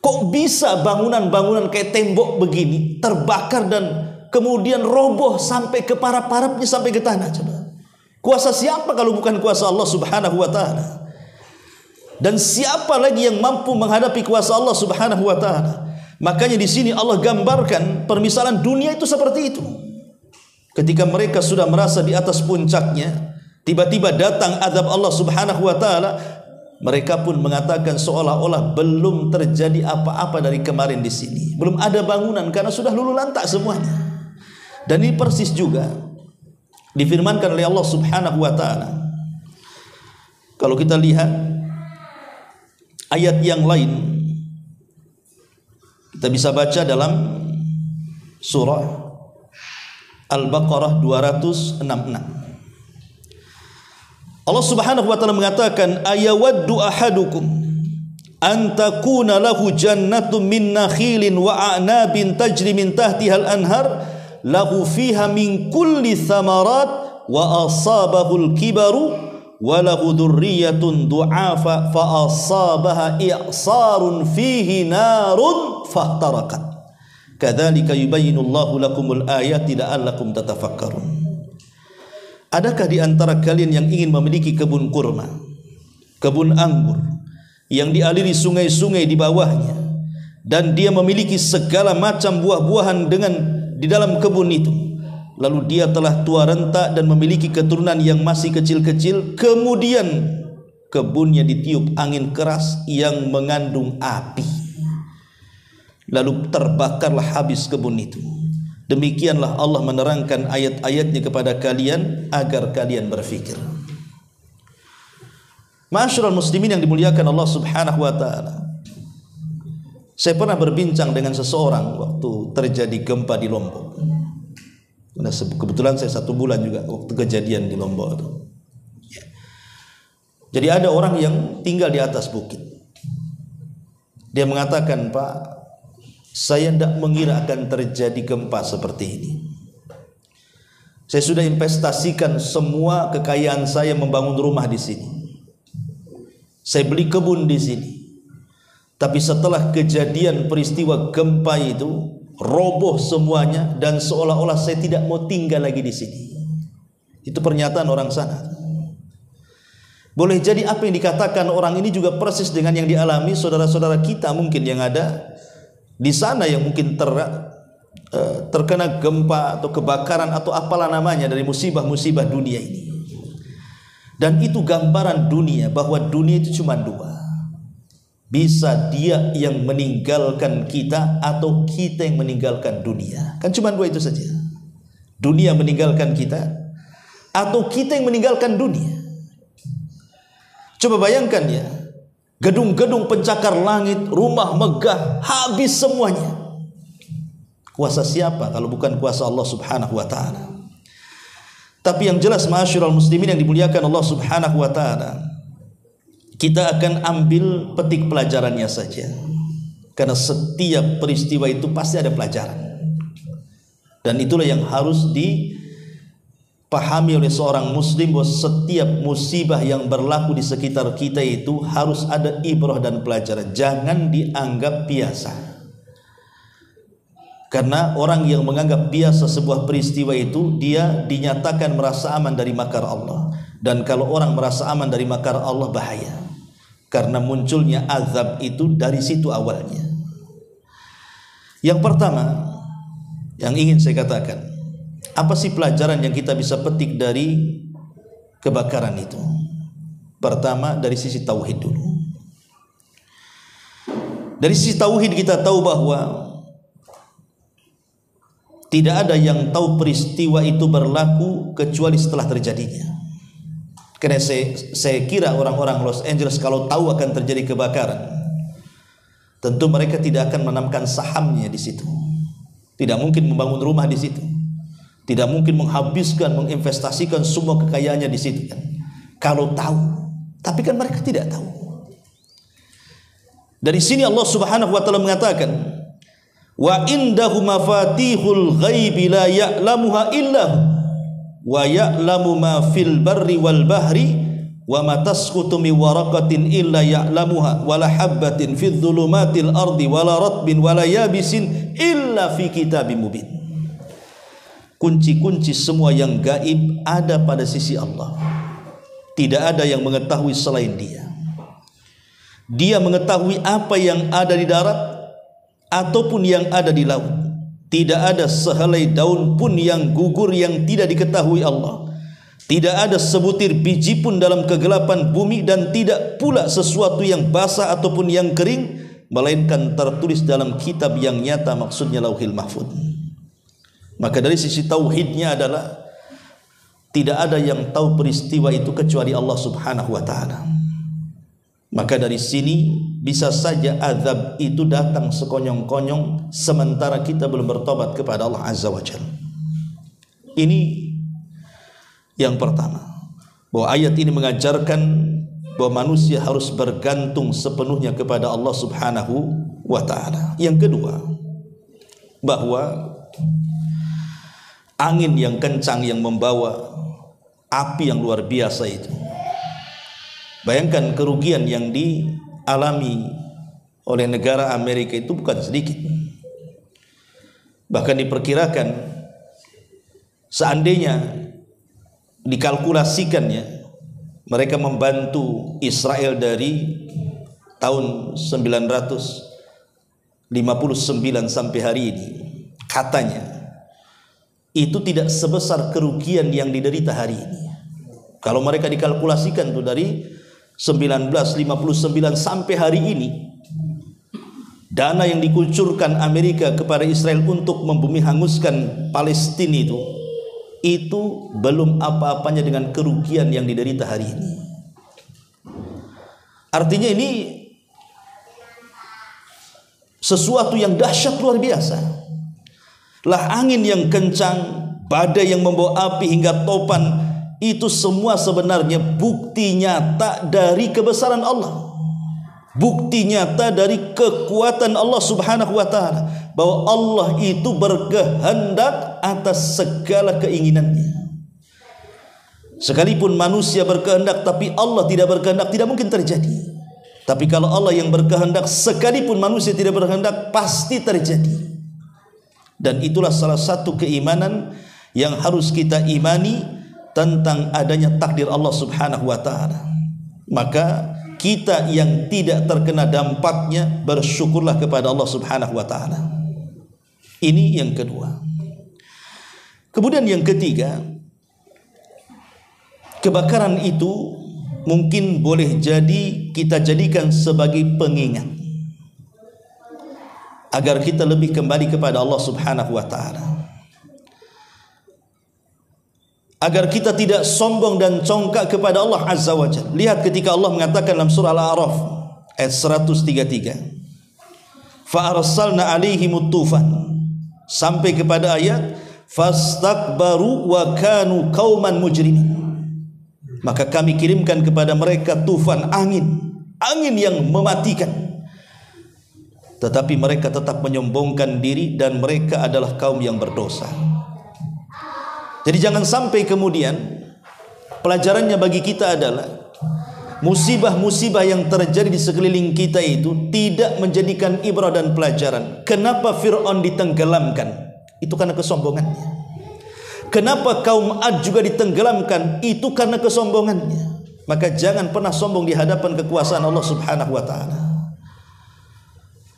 Kok bisa bangunan-bangunan kayak tembok begini terbakar dan kemudian roboh sampai ke parap-parapnya, sampai ke tanah? Coba. Kuasa siapa kalau bukan kuasa Allah Subhanahu wa taala? Dan siapa lagi yang mampu menghadapi kuasa Allah Subhanahu wa taala? Makanya di sini Allah gambarkan permisalan dunia itu seperti itu. Ketika mereka sudah merasa di atas puncaknya, tiba-tiba datang azab Allah Subhanahu wa taala, mereka pun mengatakan seolah-olah belum terjadi apa-apa dari kemarin di sini. Belum ada bangunan karena sudah luluh lantak semuanya. Dan ini persis juga difirmankan oleh Allah Subhanahu wa taala. Kalau kita lihat ayat yang lain, kita bisa baca dalam surah Al-Baqarah 266. Allah Subhanahu wa taala mengatakan, ayawaddu ahadukum an takuna lahu jannatun min nakhilin wa a'nabin tajri min tahtiha al-anhar lahu fiha min kulli thamarat wa asabahul kibaru wa lahu dhurriyyatun du'afa fa asabaha i'sarun fihi narun fahtarakat kadzalika yubayyinullahu lakumul ayati la'allakum tatafakkarun. Adakah di antara kalian yang ingin memiliki kebun kurma, kebun anggur yang dialiri sungai-sungai di bawahnya, dan dia memiliki segala macam buah-buahan di dalam kebun itu, lalu dia telah tua renta dan memiliki keturunan yang masih kecil-kecil, kemudian kebunnya ditiup angin keras yang mengandung api, lalu terbakarlah habis kebun itu. Demikianlah Allah menerangkan ayat-ayatnya kepada kalian agar kalian berfikir. Ma'asyiral muslimin yang dimuliakan Allah Subhanahu wa taala, saya pernah berbincang dengan seseorang waktu terjadi gempa di Lombok. Nah, kebetulan saya 1 bulan juga waktu kejadian di Lombok itu. Jadi ada orang yang tinggal di atas bukit. Dia mengatakan, Pak, saya tidak mengira akan terjadi gempa seperti ini. Saya sudah investasikan semua kekayaan saya membangun rumah di sini. Saya beli kebun di sini. Tapi setelah kejadian peristiwa gempa itu, roboh semuanya dan seolah-olah saya tidak mau tinggal lagi di sini. Itu pernyataan orang sana. Boleh jadi apa yang dikatakan orang ini juga persis dengan yang dialami saudara-saudara kita mungkin yang ada di sana, yang mungkin terkena gempa atau kebakaran atau apalah namanya dari musibah-musibah dunia ini. Dan itu gambaran dunia, bahwa dunia itu cuma 2. Bisa dia yang meninggalkan kita atau kita yang meninggalkan dunia. Kan cuma 2 itu saja. Dunia meninggalkan kita atau kita yang meninggalkan dunia. Coba bayangkan ya, gedung-gedung pencakar langit, rumah megah, habis semuanya. Kuasa siapa kalau bukan kuasa Allah Subhanahu wa taala? Tapi yang jelas ma'asyiral muslimin yang dimuliakan Allah Subhanahu wa taala, kita akan ambil petik pelajarannya saja. Karena setiap peristiwa itu pasti ada pelajaran. Dan itulah yang harus dipahami oleh seorang muslim, bahwa setiap musibah yang berlaku di sekitar kita itu harus ada ibrah dan pelajaran. Jangan dianggap biasa. Karena orang yang menganggap biasa sebuah peristiwa itu, dia dinyatakan merasa aman dari makar Allah. Dan kalau orang merasa aman dari makar Allah, bahaya. Karena munculnya azab itu dari situ awalnya. Yang pertama yang ingin saya katakan, apa sih pelajaran yang kita bisa petik dari kebakaran itu? Pertama, dari sisi tauhid dulu. Dari sisi tauhid kita tahu bahwa tidak ada yang tahu peristiwa itu berlaku kecuali setelah terjadinya. Karena saya kira orang-orang Los Angeles kalau tahu akan terjadi kebakaran, tentu mereka tidak akan menanamkan sahamnya di situ. Tidak mungkin membangun rumah di situ. Tidak mungkin menghabiskan, menginvestasikan semua kekayaannya di situ kan. Kalau tahu, tapi kan mereka tidak tahu. Dari sini Allah Subhanahu wa taala mengatakan, wa indahu mafatihul ghaibi la ya'lamuha illahu wa ya'lamu ma fil barri wal bahri wa ma tasqutu min waraqatin illa ya'lamuha wa la habbatin fidh dhulumatil ardi wa la ratbin wa la yabisin illa fi kitabim mubin. Kunci-kunci semua yang gaib ada pada sisi Allah. Tidak ada yang mengetahui selain Dia. Dia mengetahui apa yang ada di darat ataupun yang ada di laut. Tidak ada sehelai daun pun yang gugur yang tidak diketahui Allah. Tidak ada sebutir biji pun dalam kegelapan bumi, dan tidak pula sesuatu yang basah ataupun yang kering, melainkan tertulis dalam kitab yang nyata, maksudnya Lauhil Mahfuz. Maka dari sisi tauhidnya adalah Tidak ada yang tahu peristiwa itu kecuali Allah Subhanahu wa ta'ala. Maka dari sini bisa saja azab itu datang sekonyong-konyong sementara kita belum bertobat kepada Allah Azza wa Jalla. Ini yang pertama, bahwa ayat ini mengajarkan bahwa manusia harus bergantung sepenuhnya kepada Allah Subhanahu wa ta'ala. Yang kedua, bahwa angin yang kencang yang membawa api yang luar biasa itu, bayangkan kerugian yang dialami oleh negara Amerika itu bukan sedikit. Bahkan diperkirakan seandainya dikalkulasikannya mereka membantu Israel dari tahun 959 sampai hari ini, katanya itu tidak sebesar kerugian yang diderita hari ini. Kalau mereka dikalkulasikan tuh dari 1959 sampai hari ini, dana yang dikucurkan Amerika kepada Israel untuk membumi hanguskan Palestina itu belum apa-apanya dengan kerugian yang diderita hari ini. Artinya ini sesuatu yang dahsyat luar biasa. Lah angin yang kencang, badai yang membawa api hingga topan, itu semua sebenarnya bukti nyata dari kebesaran Allah, bukti nyata dari kekuatan Allah Subhanahu wa ta'ala, bahwa Allah itu berkehendak atas segala keinginannya. Sekalipun manusia berkehendak tapi Allah tidak berkehendak, tidak mungkin terjadi. Tapi kalau Allah yang berkehendak, sekalipun manusia tidak berkehendak, pasti terjadi. Dan itulah salah satu keimanan yang harus kita imani tentang adanya takdir Allah Subhanahu wa ta'ala. Maka kita yang tidak terkena dampaknya, bersyukurlah kepada Allah Subhanahu wa ta'ala. Ini yang kedua. Kemudian yang ketiga, kebakaran itu mungkin boleh jadi kita jadikan sebagai pengingat agar kita lebih kembali kepada Allah Subhanahu wa ta'ala, agar kita tidak sombong dan congkak kepada Allah Azza wa Jalla. Lihat ketika Allah mengatakan dalam surah Al-A'raf ayat 133, fa arsalna alaihimut tufan, sampai kepada ayat fastakbaru wa kanu qauman mujrimin, maka kami kirimkan kepada mereka tufan, angin yang mematikan, tetapi mereka tetap menyombongkan diri dan mereka adalah kaum yang berdosa. Jadi jangan sampai kemudian pelajarannya bagi kita adalah musibah-musibah yang terjadi di sekeliling kita itu tidak menjadikan ibrah dan pelajaran. Kenapa Fir'aun ditenggelamkan? Itu karena kesombongannya. Kenapa kaum Ad juga ditenggelamkan? Itu karena kesombongannya. Maka jangan pernah sombong di hadapan kekuasaan Allah Subhanahu wa ta'ala.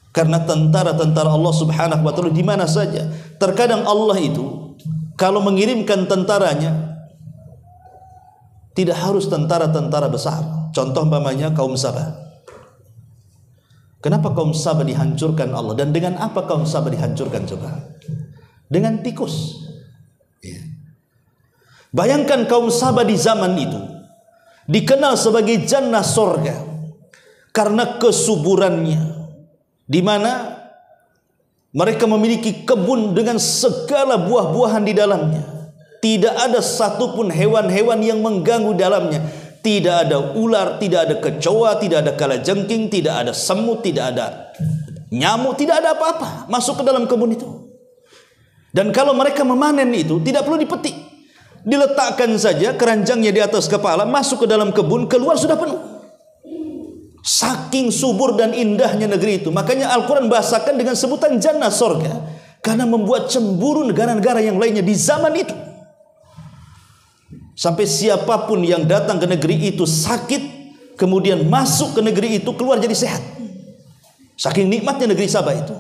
Karena tentara-tentara Allah Subhanahu wa ta'ala di mana saja. Terkadang Allah itu kalau mengirimkan tentaranya tidak harus tentara-tentara besar. Contoh umpamanya kaum Sabah. Kenapa kaum Sabah dihancurkan Allah? Dan dengan apa kaum Sabah dihancurkan coba? Dengan tikus. Bayangkan kaum Sabah di zaman itu dikenal sebagai jannah sorga karena kesuburannya, di mana mereka memiliki kebun dengan segala buah-buahan di dalamnya. Tidak ada satupun hewan-hewan yang mengganggu dalamnya. Tidak ada ular, tidak ada kecoa, tidak ada kalajengking, tidak ada semut, tidak ada nyamuk, tidak ada apa-apa masuk ke dalam kebun itu. Dan kalau mereka memanen itu tidak perlu dipetik, diletakkan saja keranjangnya di atas kepala, masuk ke dalam kebun, keluar sudah penuh. Saking subur dan indahnya negeri itu. Makanya Al-Quran bahasakan dengan sebutan jannah sorga, karena membuat cemburu negara-negara yang lainnya di zaman itu. Sampai siapapun yang datang ke negeri itu sakit, kemudian masuk ke negeri itu, keluar jadi sehat. Saking nikmatnya negeri Sabah itu,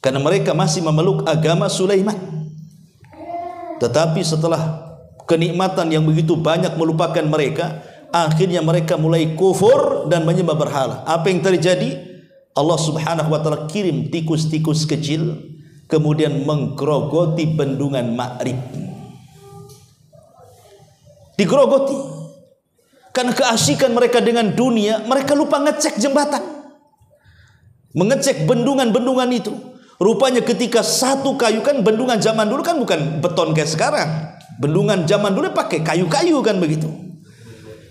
karena mereka masih memeluk agama Sulaiman. Tetapi setelah kenikmatan yang begitu banyak melupakan mereka, akhirnya mereka mulai kufur dan menyembah berhala. Apa yang terjadi? Allah Subhanahu wa ta'ala kirim tikus-tikus kecil, kemudian menggerogoti bendungan Ma'rib. digerogoti. Karena keasikan mereka dengan dunia, mereka lupa ngecek jembatan, mengecek bendungan-bendungan itu. Rupanya ketika satu kayu, kan bendungan zaman dulu kan bukan beton kayak sekarang. Bendungan zaman dulu pakai kayu-kayu kan begitu.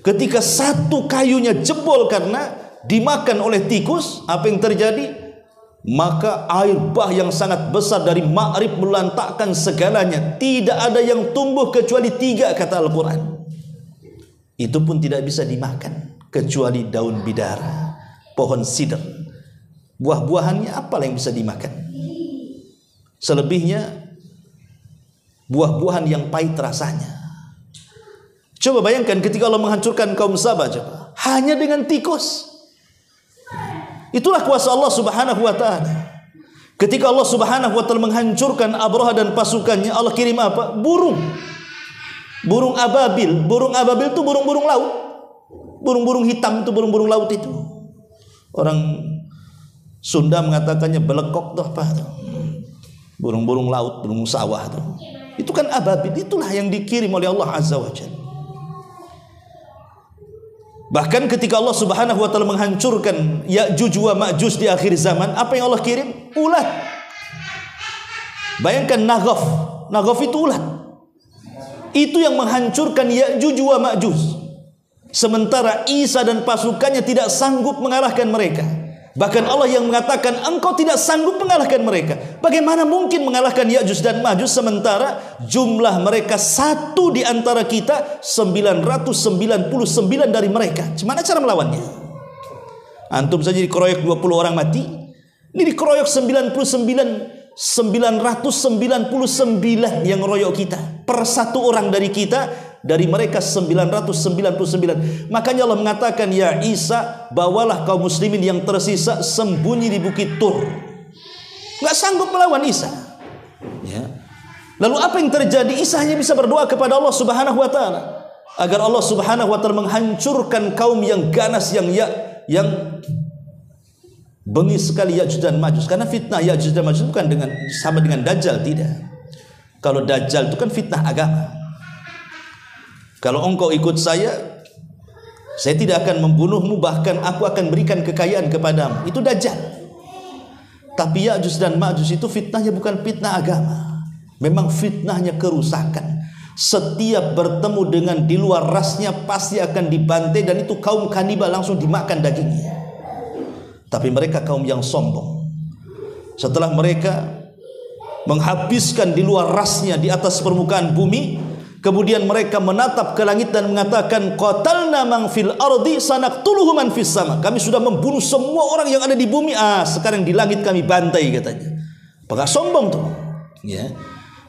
Ketika satu kayunya jebol karena dimakan oleh tikus, apa yang terjadi? Maka air bah yang sangat besar dari Ma'rib melantakkan segalanya. Tidak ada yang tumbuh kecuali 3 kata Al-Quran. Itu pun tidak bisa dimakan kecuali daun bidara, pohon sidr. Buah-buahannya apalah yang bisa dimakan? Selebihnya buah-buahan yang pahit rasanya. Coba bayangkan ketika Allah menghancurkan kaum Sabah, coba hanya dengan tikus. Itulah kuasa Allah Subhanahu wa ta'ala. Ketika Allah Subhanahu wa ta'ala menghancurkan Abraha dan pasukannya, Allah kirim apa? Burung. Burung ababil. Burung ababil itu burung-burung laut. Burung-burung hitam itu burung-burung laut itu. Orang Sunda mengatakannya belekok tuh apa tuh. Burung-burung laut, burung sawah tuh. Itu kan ababil. Itulah yang dikirim oleh Allah Azza wa Jalla. Bahkan ketika Allah Subhanahu wa ta'ala menghancurkan Ya'juj wa Ma'juj di akhir zaman, apa yang Allah kirim? Ulat. Bayangkan Naghaf. Naghaf itu ulat. Itu yang menghancurkan Ya'juj wa Ma'juj. Sementara Isa dan pasukannya tidak sanggup mengalahkan mereka. Bahkan Allah yang mengatakan engkau tidak sanggup mengalahkan mereka. Bagaimana mungkin mengalahkan Ya'juj dan Ma'juj sementara jumlah mereka satu di antara kita 999 dari mereka. Gimana cara melawannya? Antum saja dikeroyok 20 orang mati. Ini dikeroyok 999 yang royok kita. Per satu orang dari kita, dari mereka 999. Makanya Allah mengatakan, ya Isa, bawalah kaum muslimin yang tersisa sembunyi di bukit Tur. Nggak sanggup melawan Isa. Ya. Lalu apa yang terjadi? Isa hanya bisa berdoa kepada Allah Subhanahu wa ta'ala agar Allah Subhanahu wa ta'ala menghancurkan kaum yang ganas, yang bengis sekali Ya'juj dan Ma'juj. Karena fitnah Ya'juj dan Ma'juj bukan sama dengan Dajjal, tidak. Kalau Dajjal itu kan fitnah agama. Kalau engkau ikut saya tidak akan membunuhmu, bahkan aku akan berikan kekayaan kepadamu. Itu Dajjal. Tapi Ya'juj dan Ma'juj itu fitnahnya bukan fitnah agama. Memang fitnahnya kerusakan. Setiap bertemu dengan di luar rasnya pasti akan dibantai, dan itu kaum kanibal, langsung dimakan dagingnya. Tapi mereka kaum yang sombong. Setelah mereka menghabiskan di luar rasnya di atas permukaan bumi, kemudian mereka menatap ke langit dan mengatakan, qatalna man fil ardi sanaqtuluhu man fis sama. Kami sudah membunuh semua orang yang ada di bumi. Sekarang di langit kami bantai, katanya. Apakah sombong tuh? Ya.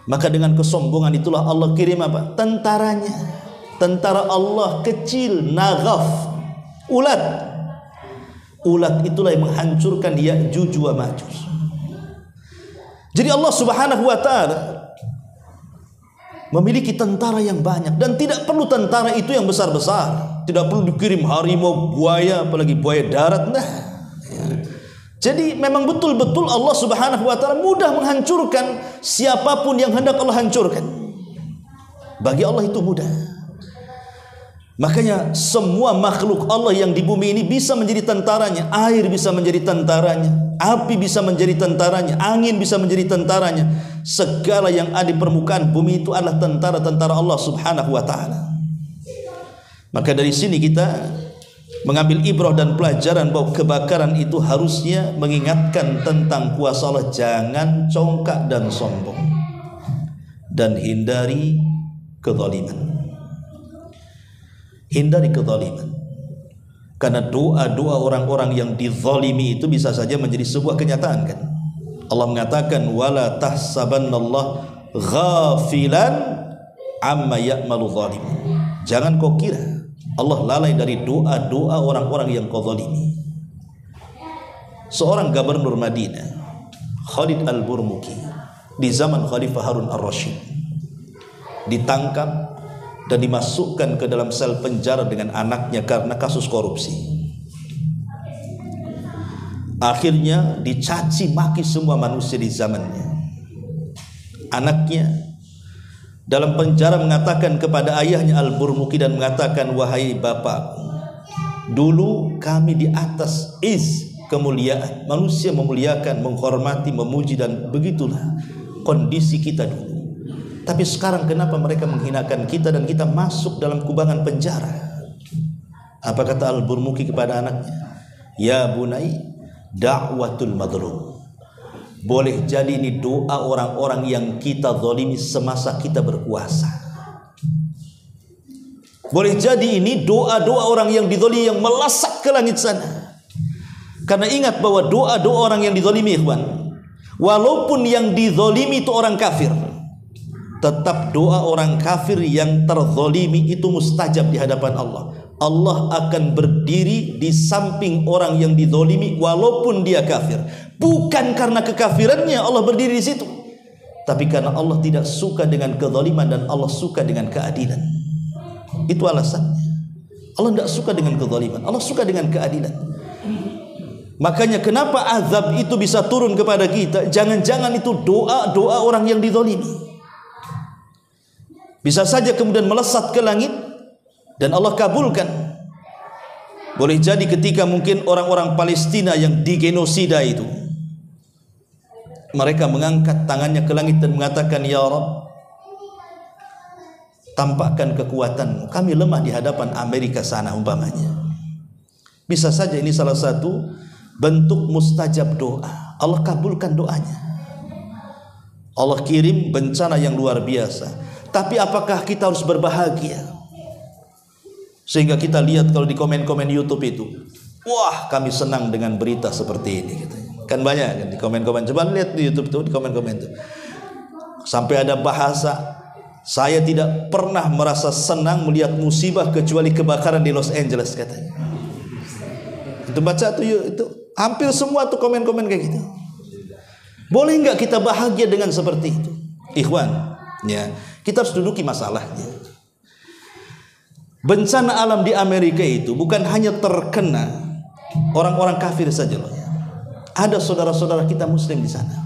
Maka dengan kesombongan itulah Allah kirim apa? Tentaranya. Tentara Allah kecil, Naghaf, ulat. Ulat itulah yang menghancurkan Ya'juj wa Ma'juj. Jadi Allah Subhanahu wa ta'ala memiliki tentara yang banyak, dan tidak perlu tentara itu yang besar-besar. Tidak perlu dikirim harimau, buaya, apalagi buaya darat. Nah, ya. Jadi memang betul-betul Allah Subhanahu wa ta'ala mudah menghancurkan siapapun yang hendak Allah hancurkan. Bagi Allah itu mudah. Makanya semua makhluk Allah yang di bumi ini bisa menjadi tentaranya. Air bisa menjadi tentaranya, api bisa menjadi tentaranya, angin bisa menjadi tentaranya. Segala yang ada di permukaan bumi itu adalah tentara-tentara Allah Subhanahu wa ta'ala. Maka dari sini kita mengambil ibrah dan pelajaran bahwa kebakaran itu harusnya mengingatkan tentang kuasa Allah. Jangan congkak dan sombong, dan hindari kezaliman. Hindari kezaliman. Karena doa-doa orang-orang yang dizalimi itu bisa saja menjadi sebuah kenyataan, kan? Allah mengatakan, wala tahsabannallaha ghafilan amma ya'malu zalimun. Jangan kau kira Allah lalai dari doa-doa orang-orang yang kau zalimi. Seorang gubernur Madinah, Khalid Al-Burmuki, di zaman Khalifah Harun Ar-Rasyid, ditangkap dan dimasukkan ke dalam sel penjara dengan anaknya karena kasus korupsi. Akhirnya dicaci maki semua manusia di zamannya. Anaknya dalam penjara mengatakan kepada ayahnya Al-Burmuki dan mengatakan, wahai bapak, dulu kami di atas kemuliaan, manusia memuliakan, menghormati, memuji, dan begitulah kondisi kita dulu. Tapi sekarang kenapa mereka menghinakan kita dan kita masuk dalam kubangan penjara? Apa kata Al-Burmuki kepada anaknya? Ya bunai, da'watul madlum. Boleh jadi ini doa orang-orang yang kita zalimi semasa kita berkuasa. Boleh jadi ini doa-doa orang yang dizalimi yang melesat ke langit sana. Karena ingat bahwa doa-doa orang yang dizalimi, ikhwan, walaupun yang dizalimi itu orang kafir, tetap doa orang kafir yang terzalimi itu mustajab di hadapan Allah. Allah akan berdiri di samping orang yang dizalimi walaupun dia kafir. Bukan karena kekafirannya Allah berdiri di situ, tapi karena Allah tidak suka dengan kezaliman dan Allah suka dengan keadilan. Itu alasannya. Allah tidak suka dengan kezaliman, Allah suka dengan keadilan. Makanya kenapa azab itu bisa turun kepada kita? Jangan-jangan itu doa-doa orang yang dizalimi. Bisa saja kemudian melesat ke langit dan Allah kabulkan. Boleh jadi ketika mungkin orang-orang Palestina yang digenosida itu, mereka mengangkat tangannya ke langit dan mengatakan, ya Rabb, tampakkan kekuatanmu, kami lemah di hadapan Amerika sana umpamanya. Bisa saja ini salah satu bentuk mustajab doa. Allah kabulkan doanya. Allah kirim bencana yang luar biasa. Tapi apakah kita harus berbahagia? Sehingga kita lihat kalau di komen-komen YouTube itu, wah kami senang dengan berita seperti ini katanya. Kan banyak kan di komen-komen. Coba lihat di YouTube tuh, di komen-komen itu. Sampai ada bahasa, saya tidak pernah merasa senang melihat musibah kecuali kebakaran di Los Angeles katanya. Itu baca tuh itu hampir semua tuh komen-komen kayak gitu. Boleh nggak kita bahagia dengan seperti itu? Ikhwan, ya, kita harus duduki masalahnya. Bencana alam di Amerika itu bukan hanya terkena orang-orang kafir saja loh. Ada saudara-saudara kita muslim di sana.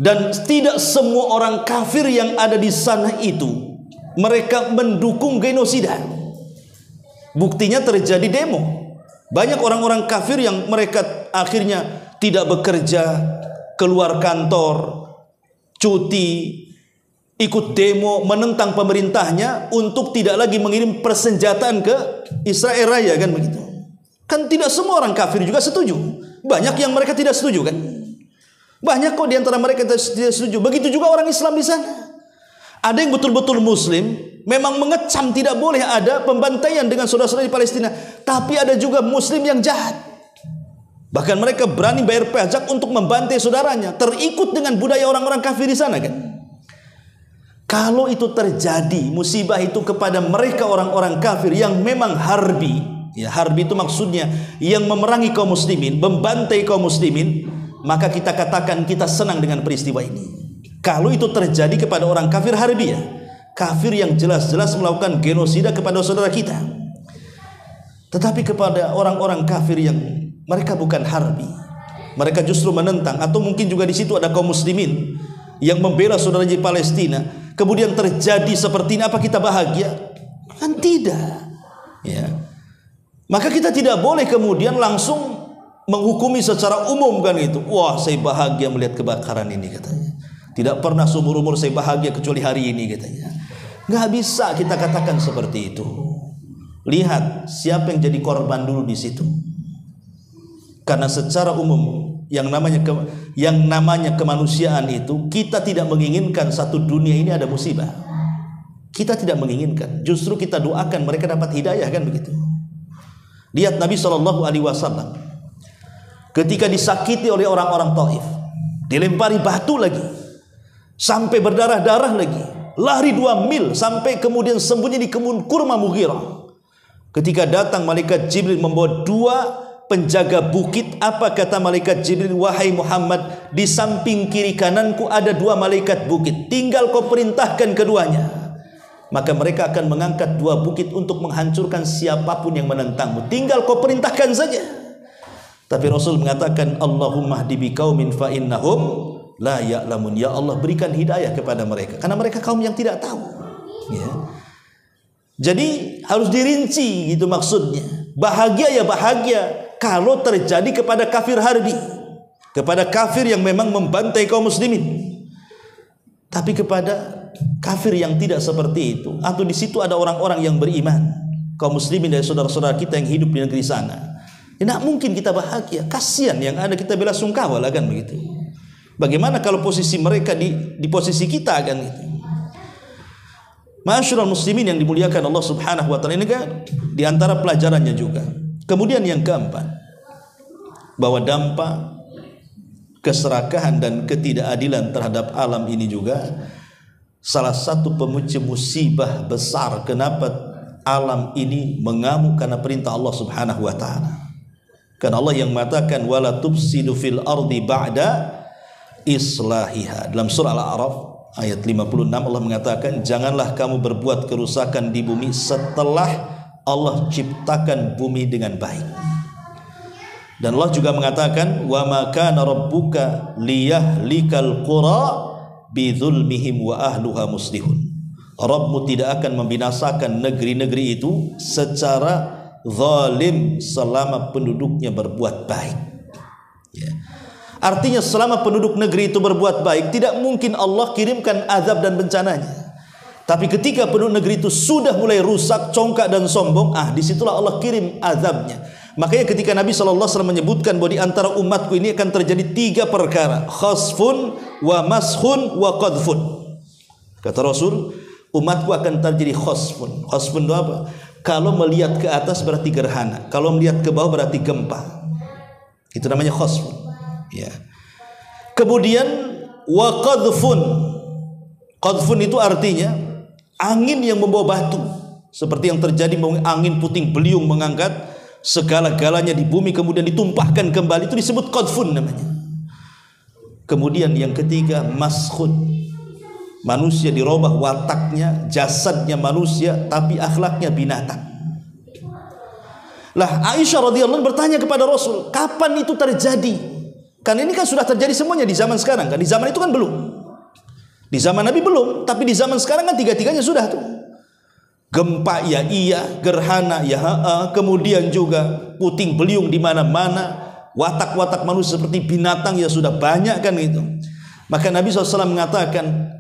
Dan tidak semua orang kafir yang ada di sana itu mereka mendukung genosida. Buktinya terjadi demo. Banyak orang-orang kafir yang mereka akhirnya tidak bekerja, keluar kantor, cuti, ikut demo menentang pemerintahnya untuk tidak lagi mengirim persenjataan ke Israel Raya, kan begitu. Kan tidak semua orang kafir juga setuju. Banyak yang mereka tidak setuju kan. Banyak kok di antara mereka tidak setuju. Begitu juga orang Islam di sana. Ada yang betul-betul muslim, memang mengecam tidak boleh ada pembantaian dengan saudara-saudara di Palestina. Tapi ada juga muslim yang jahat. Bahkan mereka berani bayar pajak untuk membantai saudaranya. Terikut dengan budaya orang-orang kafir di sana kan. Kalau itu terjadi, musibah itu kepada mereka orang-orang kafir yang memang harbi, ya, harbi itu maksudnya yang memerangi kaum muslimin, membantai kaum muslimin, maka kita katakan kita senang dengan peristiwa ini. Kalau itu terjadi kepada orang kafir harbi, ya, kafir yang jelas-jelas melakukan genosida kepada saudara kita. Tetapi kepada orang-orang kafir yang mereka bukan harbi, mereka justru menentang, atau mungkin juga di situ ada kaum muslimin yang membela saudara di Palestina, kemudian terjadi seperti ini, apa kita bahagia? Kan tidak. Ya. Maka kita tidak boleh kemudian langsung menghukumi secara umum kan itu. Wah, saya bahagia melihat kebakaran ini katanya. Tidak pernah seumur umur saya bahagia kecuali hari ini katanya. Nggak bisa kita katakan seperti itu. Lihat siapa yang jadi korban dulu di situ. Karena secara umum yang namanya kemanusiaan itu, kita tidak menginginkan satu dunia ini ada musibah. Kita tidak menginginkan. Justru kita doakan mereka dapat hidayah, kan begitu. Lihat Nabi SAW ketika disakiti oleh orang-orang Taif, dilempari batu lagi, sampai berdarah-darah lagi, lari 2 mil sampai kemudian sembunyi di kebun kurma Mughirah. Ketika datang malaikat Jibril membawa 2 penjaga bukit, apa kata malaikat Jibril? Wahai Muhammad, di samping kiri kananku ada 2 malaikat bukit, tinggal kau perintahkan keduanya, maka mereka akan mengangkat 2 bukit untuk menghancurkan siapapun yang menentangmu. Tinggal kau perintahkan saja. Tapi Rasul mengatakan, Allahumma hdi biqaumin fa innahum la ya'lamun. Ya Allah, berikan hidayah kepada mereka, karena mereka kaum yang tidak tahu. Ya. Jadi harus dirinci gitu maksudnya. Bahagia ya bahagia kalau terjadi kepada kafir harbi, kepada kafir yang memang membantai kaum muslimin. Tapi kepada kafir yang tidak seperti itu, atau di situ ada orang-orang yang beriman, kaum muslimin dari saudara-saudara kita yang hidup di negeri sana, tidak mungkin kita bahagia. Kasihan, yang ada kita bela sungkawa lah kan begitu. Bagaimana kalau posisi mereka di posisi kita kan gitu. Ma'asyiral muslimin yang dimuliakan Allah Subhanahu wa taala, ini kan di antara pelajarannya juga. Kemudian yang keempat, bahwa dampak keserakahan dan ketidakadilan terhadap alam ini juga salah satu pemicu musibah besar kenapa alam ini mengamuk karena perintah Allah Subhanahu wa taala. Karena Allah yang mengatakan wala tufsidu fil ardi ba'da islahiha. Dalam surah Al-A'raf ayat 56 Allah mengatakan, janganlah kamu berbuat kerusakan di bumi setelah Allah ciptakan bumi dengan baik. Dan Allah juga mengatakan, wa ma kana rabbuka liyahlikal qura bidzulmihim wa ahluha muslihun. Rabbmu tidak akan membinasakan negeri-negeri itu secara zalim selama penduduknya berbuat baik. Ya. Artinya selama penduduk negeri itu berbuat baik, tidak mungkin Allah kirimkan azab dan bencananya. Tapi ketika penduduk negeri itu sudah mulai rusak, congkak dan sombong, disitulah Allah kirim azabnya. Makanya ketika Nabi SAW menyebutkan bahwa di antara umatku ini akan terjadi 3 perkara, khasfun wa mashun wa qadfun. Kata Rasul, umatku akan terjadi khasfun. Khasfun itu apa? Kalau melihat ke atas berarti gerhana, kalau melihat ke bawah berarti gempa. Itu namanya khasfun. Ya. Kemudian wa qadfun. Qadfun itu artinya angin yang membawa batu, seperti yang terjadi angin puting beliung mengangkat segala-galanya di bumi kemudian ditumpahkan kembali, itu disebut qadfun namanya. Kemudian yang ketiga mashun. Manusia dirubah wataknya, jasadnya manusia tapi akhlaknya binatang. Lah Aisyah radhiyallahu anha bertanya kepada Rasul, kapan itu terjadi? Kan ini kan sudah terjadi semuanya di zaman sekarang kan. Di zaman itu kan belum. Di zaman Nabi belum, tapi di zaman sekarang kan tiga-tiganya sudah tuh. Gempa ya iya, gerhana ya kemudian juga puting beliung di mana-mana, watak-watak manusia seperti binatang ya sudah banyak kan itu. Maka Nabi SAW mengatakan,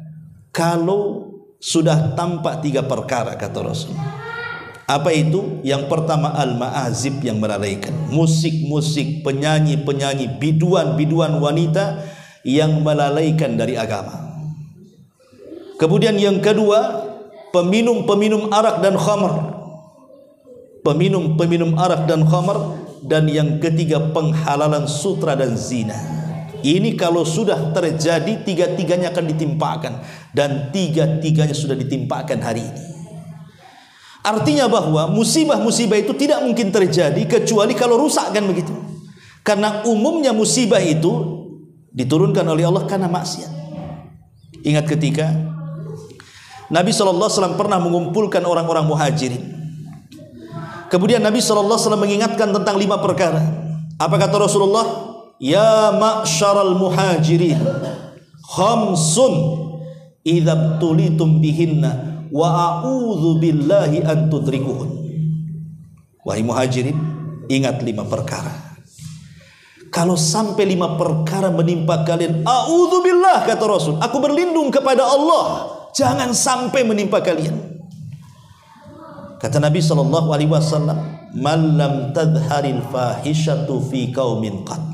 kalau sudah tampak 3 perkara, kata Rasul. Apa itu? Yang pertama al-ma'azib yang melalaikan, musik-musik, penyanyi-penyanyi, biduan-biduan wanita yang melalaikan dari agama. Kemudian yang kedua, peminum-peminum arak dan khamr. Peminum-peminum arak dan khamr. Dan yang ketiga, penghalalan sutra dan zina. Ini kalau sudah terjadi, 3-tiganya akan ditimpakan, dan 3-tiganya sudah ditimpakan hari ini. Artinya bahwa musibah-musibah itu tidak mungkin terjadi kecuali kalau rusak kan begitu. Karena umumnya musibah itu diturunkan oleh Allah karena maksiat. Ingat ketika Nabi SAW pernah mengumpulkan orang-orang muhajirin. Kemudian Nabi SAW mengingatkan tentang 5 perkara. Apa kata Rasulullah? Ya ma'syaral muhajirin, khamsun idza tulitum bihinna wa a'udzu billahi an tudrikuhun. Wahai muhajirin, ingat 5 perkara. Kalau sampai 5 perkara menimpa kalian, a'udzu billah, kata Rasul, aku berlindung kepada Allah, jangan sampai menimpa kalian. Kata Nabi SAW, man lam tadharil fahishatu fi qaumin qad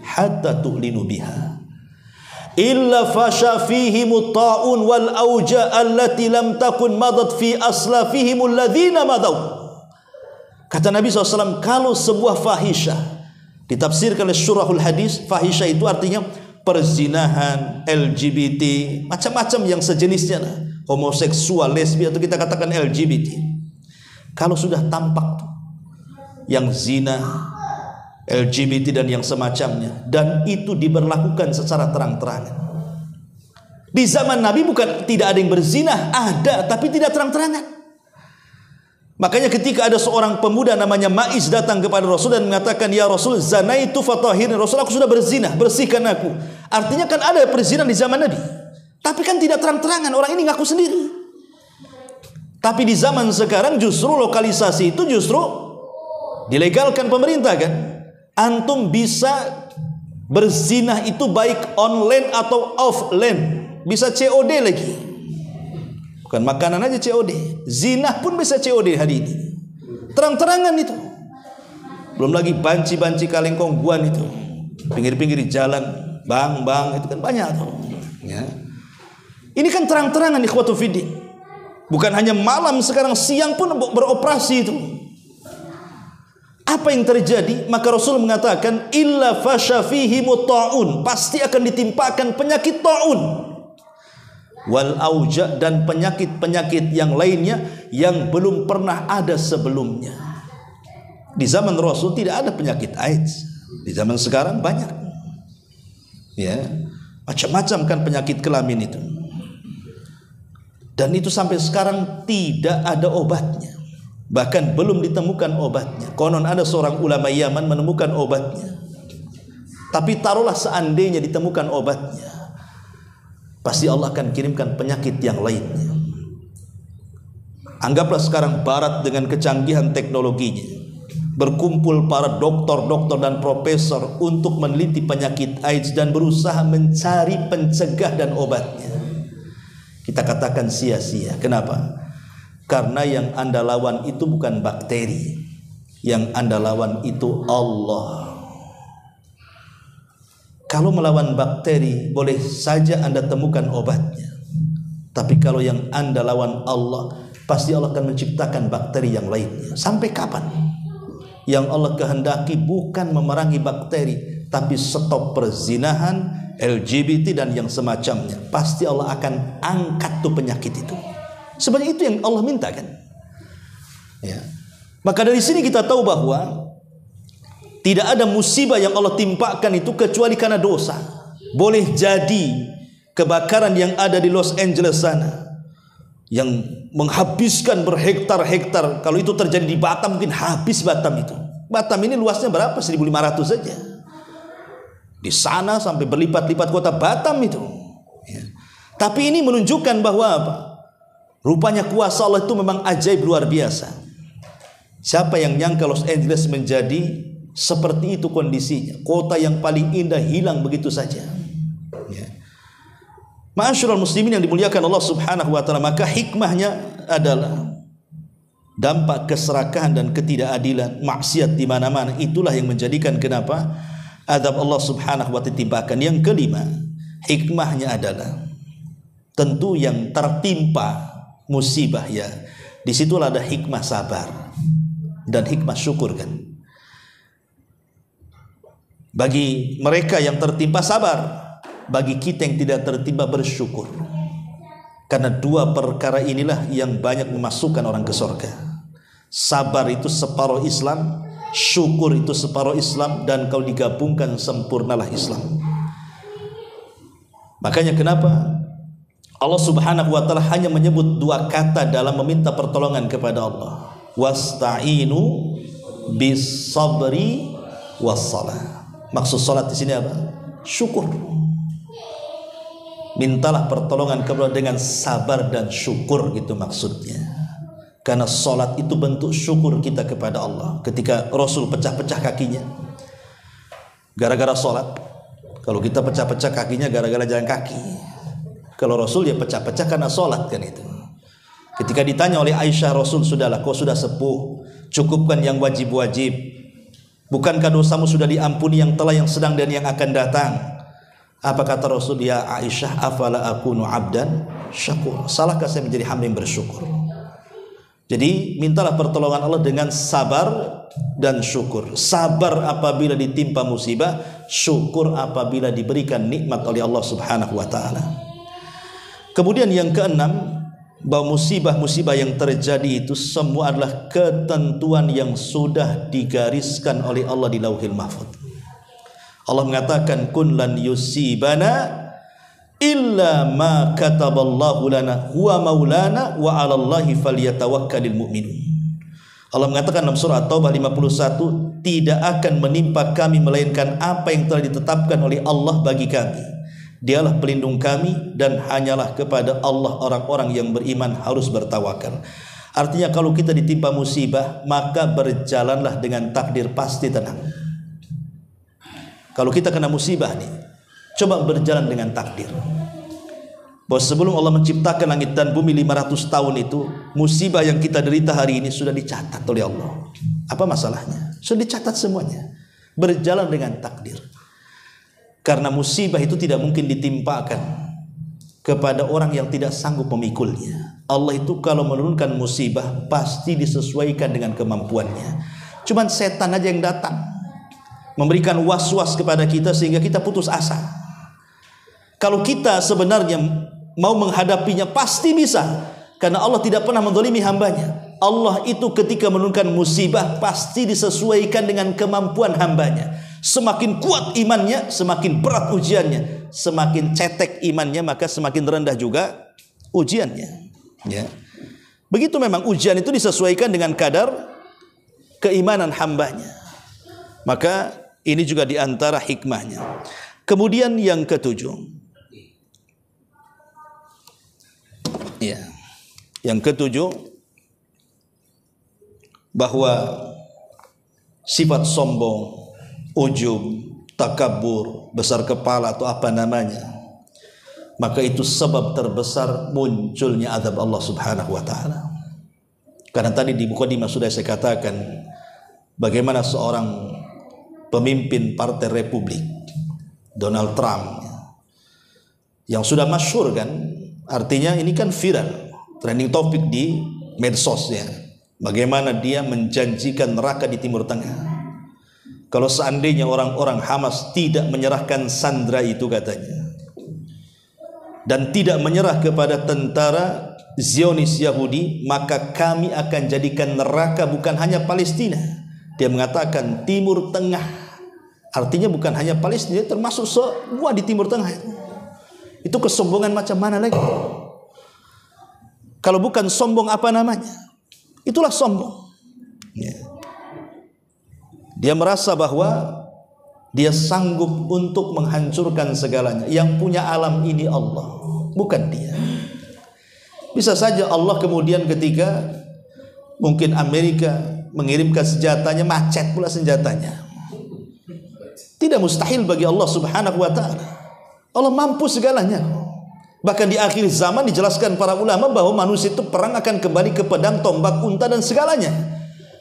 hatta tu'linu biha illa fasha fihim ta'un wal auja allati lam takun madat fi aslafihim alladhina madaw. Kata Nabi SAW, kalau sebuah fahisyah, ditafsirkan oleh syurahul hadis, fahisyah itu artinya perzinahan, LGBT, macam-macam yang sejenisnya, homoseksual, lesbi, atau kita katakan LGBT. Kalau sudah tampak yang zina, LGBT dan yang semacamnya, dan itu diberlakukan secara terang-terangan. Di zaman Nabi bukan tidak ada yang berzina, ada, tapi tidak terang-terangan. Makanya ketika ada seorang pemuda namanya Ma'iz datang kepada Rasul dan mengatakan, ya Rasul, zanaitu fatahirni, Rasul, aku sudah berzina, bersihkan aku. Artinya kan ada perzinahan di zaman Nabi, tapi kan tidak terang-terangan, orang ini ngaku sendiri. Tapi di zaman sekarang justru lokalisasi itu justru dilegalkan pemerintah kan. Antum bisa berzinah itu baik online atau offline, bisa COD lagi. Bukan makanan aja COD, zina pun bisa COD hari ini. Terang-terangan itu. Belum lagi banci-banci kalengkongguan itu, pinggir-pinggir jalan, bang itu kan banyak tuh. Ya. Ini kan terang-terangan ikhwatu fiddin. Bukan hanya malam, sekarang siang pun beroperasi itu. Apa yang terjadi? Maka Rasul mengatakan illa fasha fihi ta'un, pasti akan ditimpakan penyakit ta'un, wal auja, dan penyakit-penyakit yang lainnya yang belum pernah ada sebelumnya. Di zaman Rasul tidak ada penyakit AIDS. Di zaman sekarang banyak. Ya, macam-macam kan penyakit kelamin itu. Dan itu sampai sekarang tidak ada obatnya. Bahkan belum ditemukan obatnya. Konon ada seorang ulama Yaman menemukan obatnya. Tapi taruhlah seandainya ditemukan obatnya, pasti Allah akan kirimkan penyakit yang lainnya. Anggaplah sekarang Barat dengan kecanggihan teknologinya, berkumpul para dokter-dokter dan profesor untuk meneliti penyakit AIDS dan berusaha mencari pencegah dan obatnya. Kita katakan sia-sia. Kenapa? Karena yang Anda lawan itu bukan bakteri, yang Anda lawan itu Allah. Kalau melawan bakteri boleh saja Anda temukan obatnya, tapi kalau yang Anda lawan Allah, pasti Allah akan menciptakan bakteri yang lainnya. Sampai kapan? Yang Allah kehendaki bukan memerangi bakteri, tapi stop perzinahan, LGBT dan yang semacamnya. Pasti Allah akan angkat tuh penyakit itu. Sebenarnya itu yang Allah minta kan. Ya. Maka dari sini kita tahu bahwa tidak ada musibah yang Allah timpakan itu kecuali karena dosa. Boleh jadi kebakaran yang ada di Los Angeles sana, yang menghabiskan berhektar-hektar. Kalau itu terjadi di Batam, mungkin habis Batam itu. Batam ini luasnya berapa? 1.500 saja. Di sana sampai berlipat-lipat kota Batam itu. Ya. Tapi ini menunjukkan bahwa apa? Rupanya kuasa Allah itu memang ajaib luar biasa. Siapa yang nyangka Los Angeles menjadi seperti itu kondisinya? Kota yang paling indah hilang begitu saja. Ya. Ma'asyiral muslimin yang dimuliakan Allah Subhanahu wa taala, maka hikmahnya adalah dampak keserakahan dan ketidakadilan, maksiat di mana-mana. Itulah yang menjadikan kenapa azab Allah Subhanahu wa taala timpakan. Yang kelima, hikmahnya adalah tentu yang tertimpa musibah, ya disitulah ada hikmah sabar dan hikmah syukur kan. Bagi mereka yang tertimpa sabar, bagi kita yang tidak tertimpa bersyukur. Karena dua perkara inilah yang banyak memasukkan orang ke surga. Sabar itu separuh Islam, syukur itu separuh Islam, dan kalau digabungkan sempurnalah Islam. Makanya kenapa Allah Subhanahu wa taala hanya menyebut dua kata dalam meminta pertolongan kepada Allah. Wasta'inu bis sabri was salah. Maksud salat di sini apa? Syukur. Mintalah pertolongan kepada dengan sabar dan syukur, gitu maksudnya. Karena salat itu bentuk syukur kita kepada Allah. Ketika Rasul pecah-pecah kakinya gara-gara salat. Kalau kita pecah-pecah kakinya gara-gara jalan kaki. Kalau Rasul dia pecah-pecah karena sholat kan itu. Ketika ditanya oleh Aisyah, Rasul, sudahlah, kau sudah sepuh, cukupkan yang wajib-wajib. Bukankah dosamu sudah diampuni yang telah, yang sedang, dan yang akan datang? Apa kata Rasul? Ya Aisyah, afala akunu abdan syakur. Salahkah saya menjadi hamba yang bersyukur? Jadi mintalah pertolongan Allah dengan sabar dan syukur. Sabar apabila ditimpa musibah, syukur apabila diberikan nikmat oleh Allah Subhanahu wa taala. Kemudian yang keenam, bahwa musibah-musibah yang terjadi itu semua adalah ketentuan yang sudah digariskan oleh Allah di Lauhil Mahfuz. Allah mengatakan, kun lan yusibana illa ma kataballahu lana huwa maulana wa 'alallahi falyatawakkalul mu'minun. Allah mengatakan dalam surah At-Taubah 51, tidak akan menimpa kami melainkan apa yang telah ditetapkan oleh Allah bagi kami. Dialah pelindung kami dan hanyalah kepada Allah orang-orang yang beriman harus bertawakal. Artinya kalau kita ditimpa musibah, maka berjalanlah dengan takdir, pasti tenang. Kalau kita kena musibah nih, coba berjalan dengan takdir. Bahwa sebelum Allah menciptakan langit dan bumi 500 tahun itu, musibah yang kita derita hari ini sudah dicatat oleh Allah. Apa masalahnya? Sudah dicatat semuanya. Berjalan dengan takdir. Karena musibah itu tidak mungkin ditimpakan kepada orang yang tidak sanggup memikulnya. Allah itu kalau menurunkan musibah pasti disesuaikan dengan kemampuannya. Cuman setan aja yang datang memberikan was-was kepada kita sehingga kita putus asa. Kalau kita sebenarnya mau menghadapinya pasti bisa, karena Allah tidak pernah menzalimi hambanya. Allah itu ketika menurunkan musibah pasti disesuaikan dengan kemampuan hambanya. Semakin kuat imannya, semakin berat ujiannya. Semakin cetek imannya, maka semakin rendah juga ujiannya. Ya. Begitu memang ujian itu disesuaikan dengan kadar keimanan hambanya. Maka ini juga diantara hikmahnya. Kemudian yang ketujuh, ya, yang ketujuh, bahwa sifat sombong, ujub, takabur, besar kepala atau apa namanya, maka itu sebab terbesar munculnya azab Allah Subhanahu wa taala. Karena tadi di mukadimah sudah saya katakan bagaimana seorang pemimpin Partai Republik, Donald Trump, yang sudah masyhur kan, artinya ini kan viral, trending topik di medsosnya, bagaimana dia menjanjikan neraka di Timur Tengah kalau seandainya orang-orang Hamas tidak menyerahkan sandera itu katanya, dan tidak menyerah kepada tentara Zionis Yahudi, maka kami akan jadikan neraka bukan hanya Palestina. Dia mengatakan Timur Tengah, artinya bukan hanya Palestina, termasuk semua di Timur Tengah. Itu kesombongan macam mana lagi? Kalau bukan sombong apa namanya? Itulah sombong. Ya. Dia merasa bahwa dia sanggup untuk menghancurkan segalanya. Yang punya alam ini Allah, bukan dia. Bisa saja Allah kemudian ketika mungkin Amerika mengirimkan senjatanya, macet pula senjatanya. Tidak mustahil bagi Allah Subhanahu wa taala. Allah mampu segalanya. Bahkan di akhir zaman dijelaskan para ulama bahwa manusia itu perang akan kembali ke pedang, tombak, unta dan segalanya.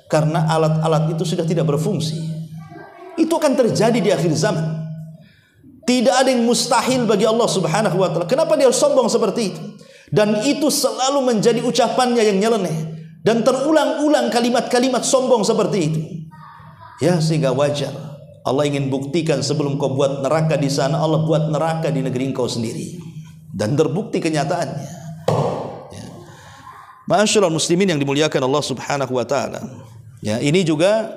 Karena alat-alat itu sudah tidak berfungsi. Itu akan terjadi di akhir zaman. Tidak ada yang mustahil bagi Allah Subhanahu wa taala. Kenapa dia sombong seperti itu? Dan itu selalu menjadi ucapannya yang nyeleneh. Dan terulang-ulang kalimat-kalimat sombong seperti itu. Ya, sehingga wajar. Allah ingin buktikan sebelum kau buat neraka di sana, Allah buat neraka di negeri engkau sendiri. Dan terbukti kenyataannya. Ya. Ma'asyiral muslimin yang dimuliakan Allah Subhanahu wa taala. Ya, ini juga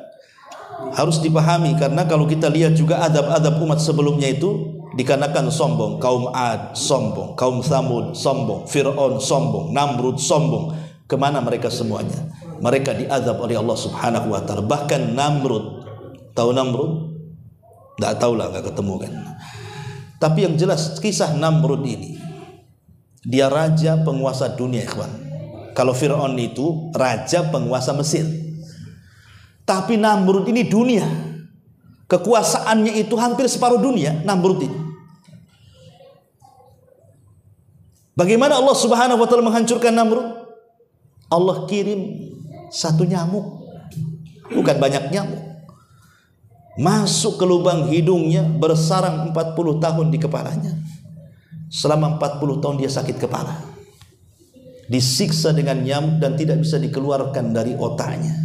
harus dipahami, karena kalau kita lihat juga adab-adab umat sebelumnya itu dikarenakan sombong. Kaum Ad sombong, kaum Tsamud sombong, Fir'aun sombong, Namrud sombong. Kemana mereka semuanya? Mereka diazab oleh Allah Subhanahu wa taala. Bahkan Namrud, tahu Namrud? Tidak tahu lah, nggak ketemu kan. Tapi yang jelas kisah Namrud ini, dia raja penguasa dunia, ikhwan. Kalau Fir'aun itu raja penguasa Mesir, tapi Namrud ini dunia. Kekuasaannya itu hampir separuh dunia. Namrud ini, bagaimana Allah Subhanahu wa taala menghancurkan Namrud? Allah kirim satu nyamuk, bukan banyak nyamuk, masuk ke lubang hidungnya, bersarang 40 tahun di kepalanya. Selama 40 tahun dia sakit kepala, disiksa dengan nyamuk dan tidak bisa dikeluarkan dari otaknya.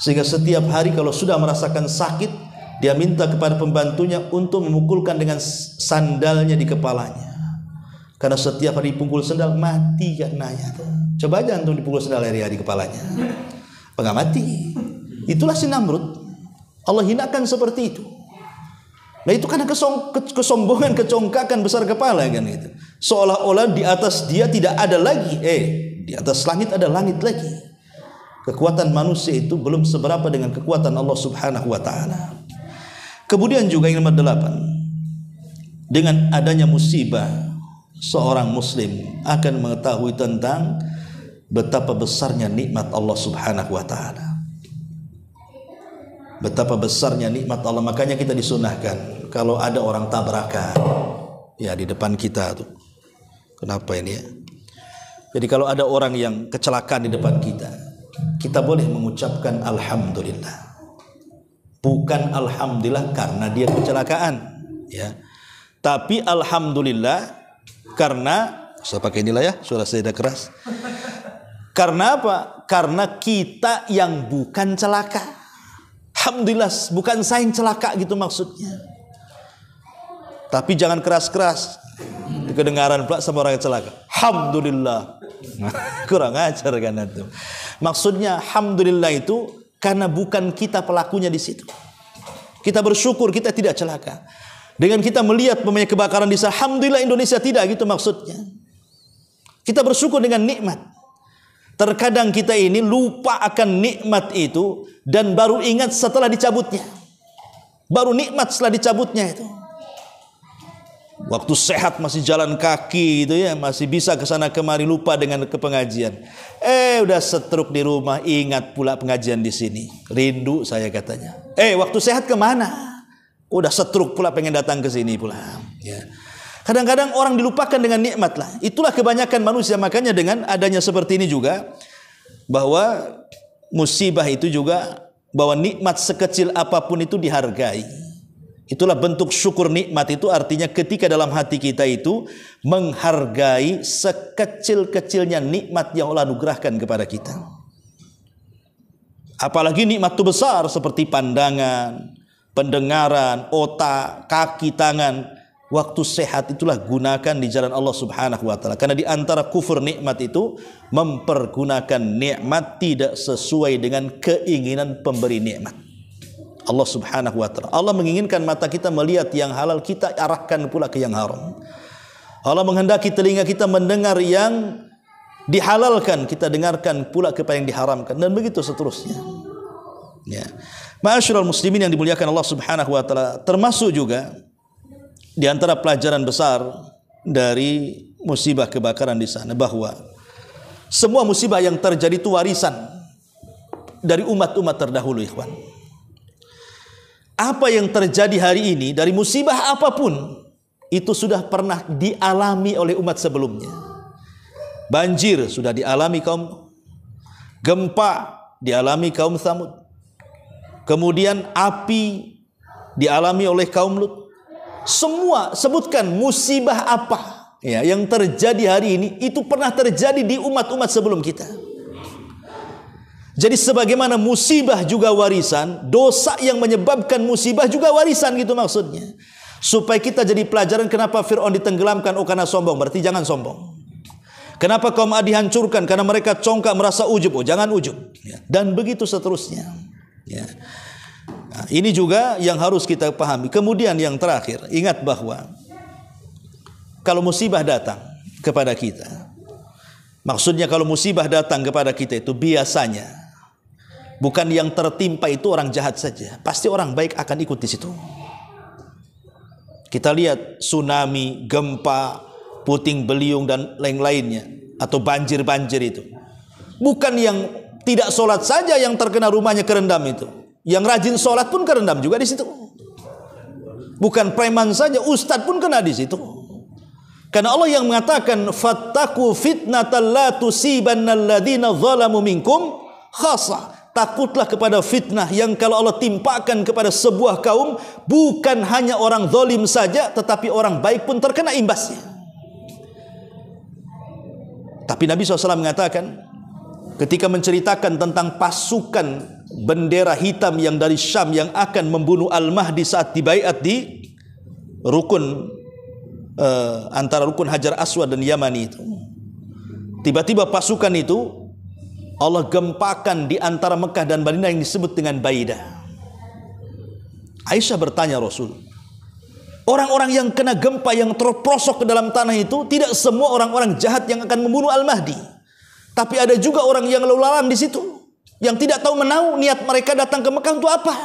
Sehingga setiap hari kalau sudah merasakan sakit, dia minta kepada pembantunya untuk memukulkan dengan sandalnya di kepalanya. Karena setiap hari dipukul sandal mati ya naya. Coba aja antum dipukul sandal hari-hari di kepalanya, apa nggak mati? Itulah si Namrud. Allah hinakan seperti itu. Nah itu karena kesombongan, kecongkakan, besar kepala kan itu. Seolah-olah di atas dia tidak ada lagi. Di atas langit ada langit lagi. Kekuatan manusia itu belum seberapa dengan kekuatan Allah Subhanahu wa taala. Kemudian juga yang nomor 8, dengan adanya musibah, seorang muslim akan mengetahui tentang betapa besarnya nikmat Allah Subhanahu wa taala. Betapa besarnya nikmat Allah. Makanya kita disunahkan kalau ada orang tabrakan ya di depan kita tuh. Kenapa ini ya? Jadi kalau ada orang yang kecelakaan di depan kita, kita boleh mengucapkan alhamdulillah. Bukan alhamdulillah karena dia kecelakaan, ya. Tapi alhamdulillah karena, saya pakai inilah ya, suara saya udah keras. Karena apa? Karena kita yang bukan celaka. Alhamdulillah, bukan saya yang celaka gitu maksudnya. Tapi jangan keras-keras. Kedengaran pula sama orang yang celaka. Alhamdulillah. Kurang ajar kan itu. Maksudnya alhamdulillah itu karena bukan kita pelakunya di situ. Kita bersyukur kita tidak celaka. Dengan kita melihat kebakaran di sana, alhamdulillah Indonesia tidak gitu maksudnya. Kita bersyukur dengan nikmat. Terkadang kita ini lupa akan nikmat itu dan baru ingat setelah dicabutnya. Baru nikmat setelah dicabutnya itu. Waktu sehat masih jalan kaki gitu ya, masih bisa ke sana kemari, lupa dengan kepengajian. Udah setruk di rumah, ingat pula pengajian di sini. Rindu saya katanya. Waktu sehat kemana? Udah setruk pula pengen datang ke sini pula. Ya. Kadang-kadang orang dilupakan dengan nikmat lah. Itulah kebanyakan manusia. Makanya dengan adanya seperti ini juga, bahwa musibah itu juga, bahwa nikmat sekecil apapun itu dihargai. Itulah bentuk syukur nikmat itu, artinya ketika dalam hati kita itu menghargai sekecil-kecilnya nikmat yang Allah anugerahkan kepada kita. Apalagi nikmat itu besar seperti pandangan, pendengaran, otak, kaki, tangan. Waktu sehat itulah gunakan di jalan Allah Subhanahu wa taala. Karena di antara kufur nikmat itu mempergunakan nikmat tidak sesuai dengan keinginan pemberi nikmat. Allah Subhanahu wa taala. Allah menginginkan mata kita melihat yang halal, kita arahkan pula ke yang haram. Allah menghendaki telinga kita mendengar yang dihalalkan, kita dengarkan pula kepada yang diharamkan, dan begitu seterusnya. Ya. Ma'asyiral muslimin yang dimuliakan Allah Subhanahu wa taala, termasuk juga di antara pelajaran besar dari musibah kebakaran di sana, bahwa semua musibah yang terjadi itu warisan dari umat-umat terdahulu, ikhwan. Apa yang terjadi hari ini dari musibah apapun itu sudah pernah dialami oleh umat sebelumnya. Banjir sudah dialami kaum, gempa dialami kaum Tsamud, kemudian api dialami oleh kaum Lut. Semua sebutkan musibah apa ya yang terjadi hari ini itu pernah terjadi di umat-umat sebelum kita. Jadi sebagaimana musibah juga warisan, dosa yang menyebabkan musibah juga warisan gitu maksudnya. Supaya kita jadi pelajaran kenapa Fir'aun ditenggelamkan, karena sombong, berarti jangan sombong. Kenapa kaum Ad dihancurkan, karena mereka congkak merasa ujub, jangan ujub. Ya. Dan begitu seterusnya. Ya. Nah, ini juga yang harus kita pahami. Kemudian yang terakhir, ingat bahwa kalau musibah datang kepada kita, maksudnya kalau musibah datang kepada kita itu biasanya bukan yang tertimpa itu orang jahat saja, pasti orang baik akan ikut di situ. Kita lihat tsunami, gempa, puting beliung dan lain-lainnya, atau banjir-banjir itu. Bukan yang tidak sholat saja yang terkena rumahnya kerendam itu, yang rajin sholat pun kerendam juga di situ. Bukan preman saja, ustadz pun kena di situ. Karena Allah yang mengatakan fattaqu fitnatal la tusibanna alladziina zalamu minkum khassa. Takutlah kepada fitnah yang kalau Allah timpakan kepada sebuah kaum, bukan hanya orang zalim saja, tetapi orang baik pun terkena imbasnya. Tapi Nabi SAW mengatakan, ketika menceritakan tentang pasukan bendera hitam yang dari Syam yang akan membunuh Al-Mahdi saat dibaiat di rukun antara rukun Hajar Aswad dan Yamani itu. Tiba-tiba pasukan itu Allah gempakan di antara Mekah dan Madinah yang disebut dengan Baidah. Aisyah bertanya Rasul, orang-orang yang kena gempa yang terprosok ke dalam tanah itu tidak semua orang-orang jahat yang akan membunuh Al-Mahdi, tapi ada juga orang yang lalu lalang di situ, yang tidak tahu menau niat mereka datang ke Mekah untuk apa.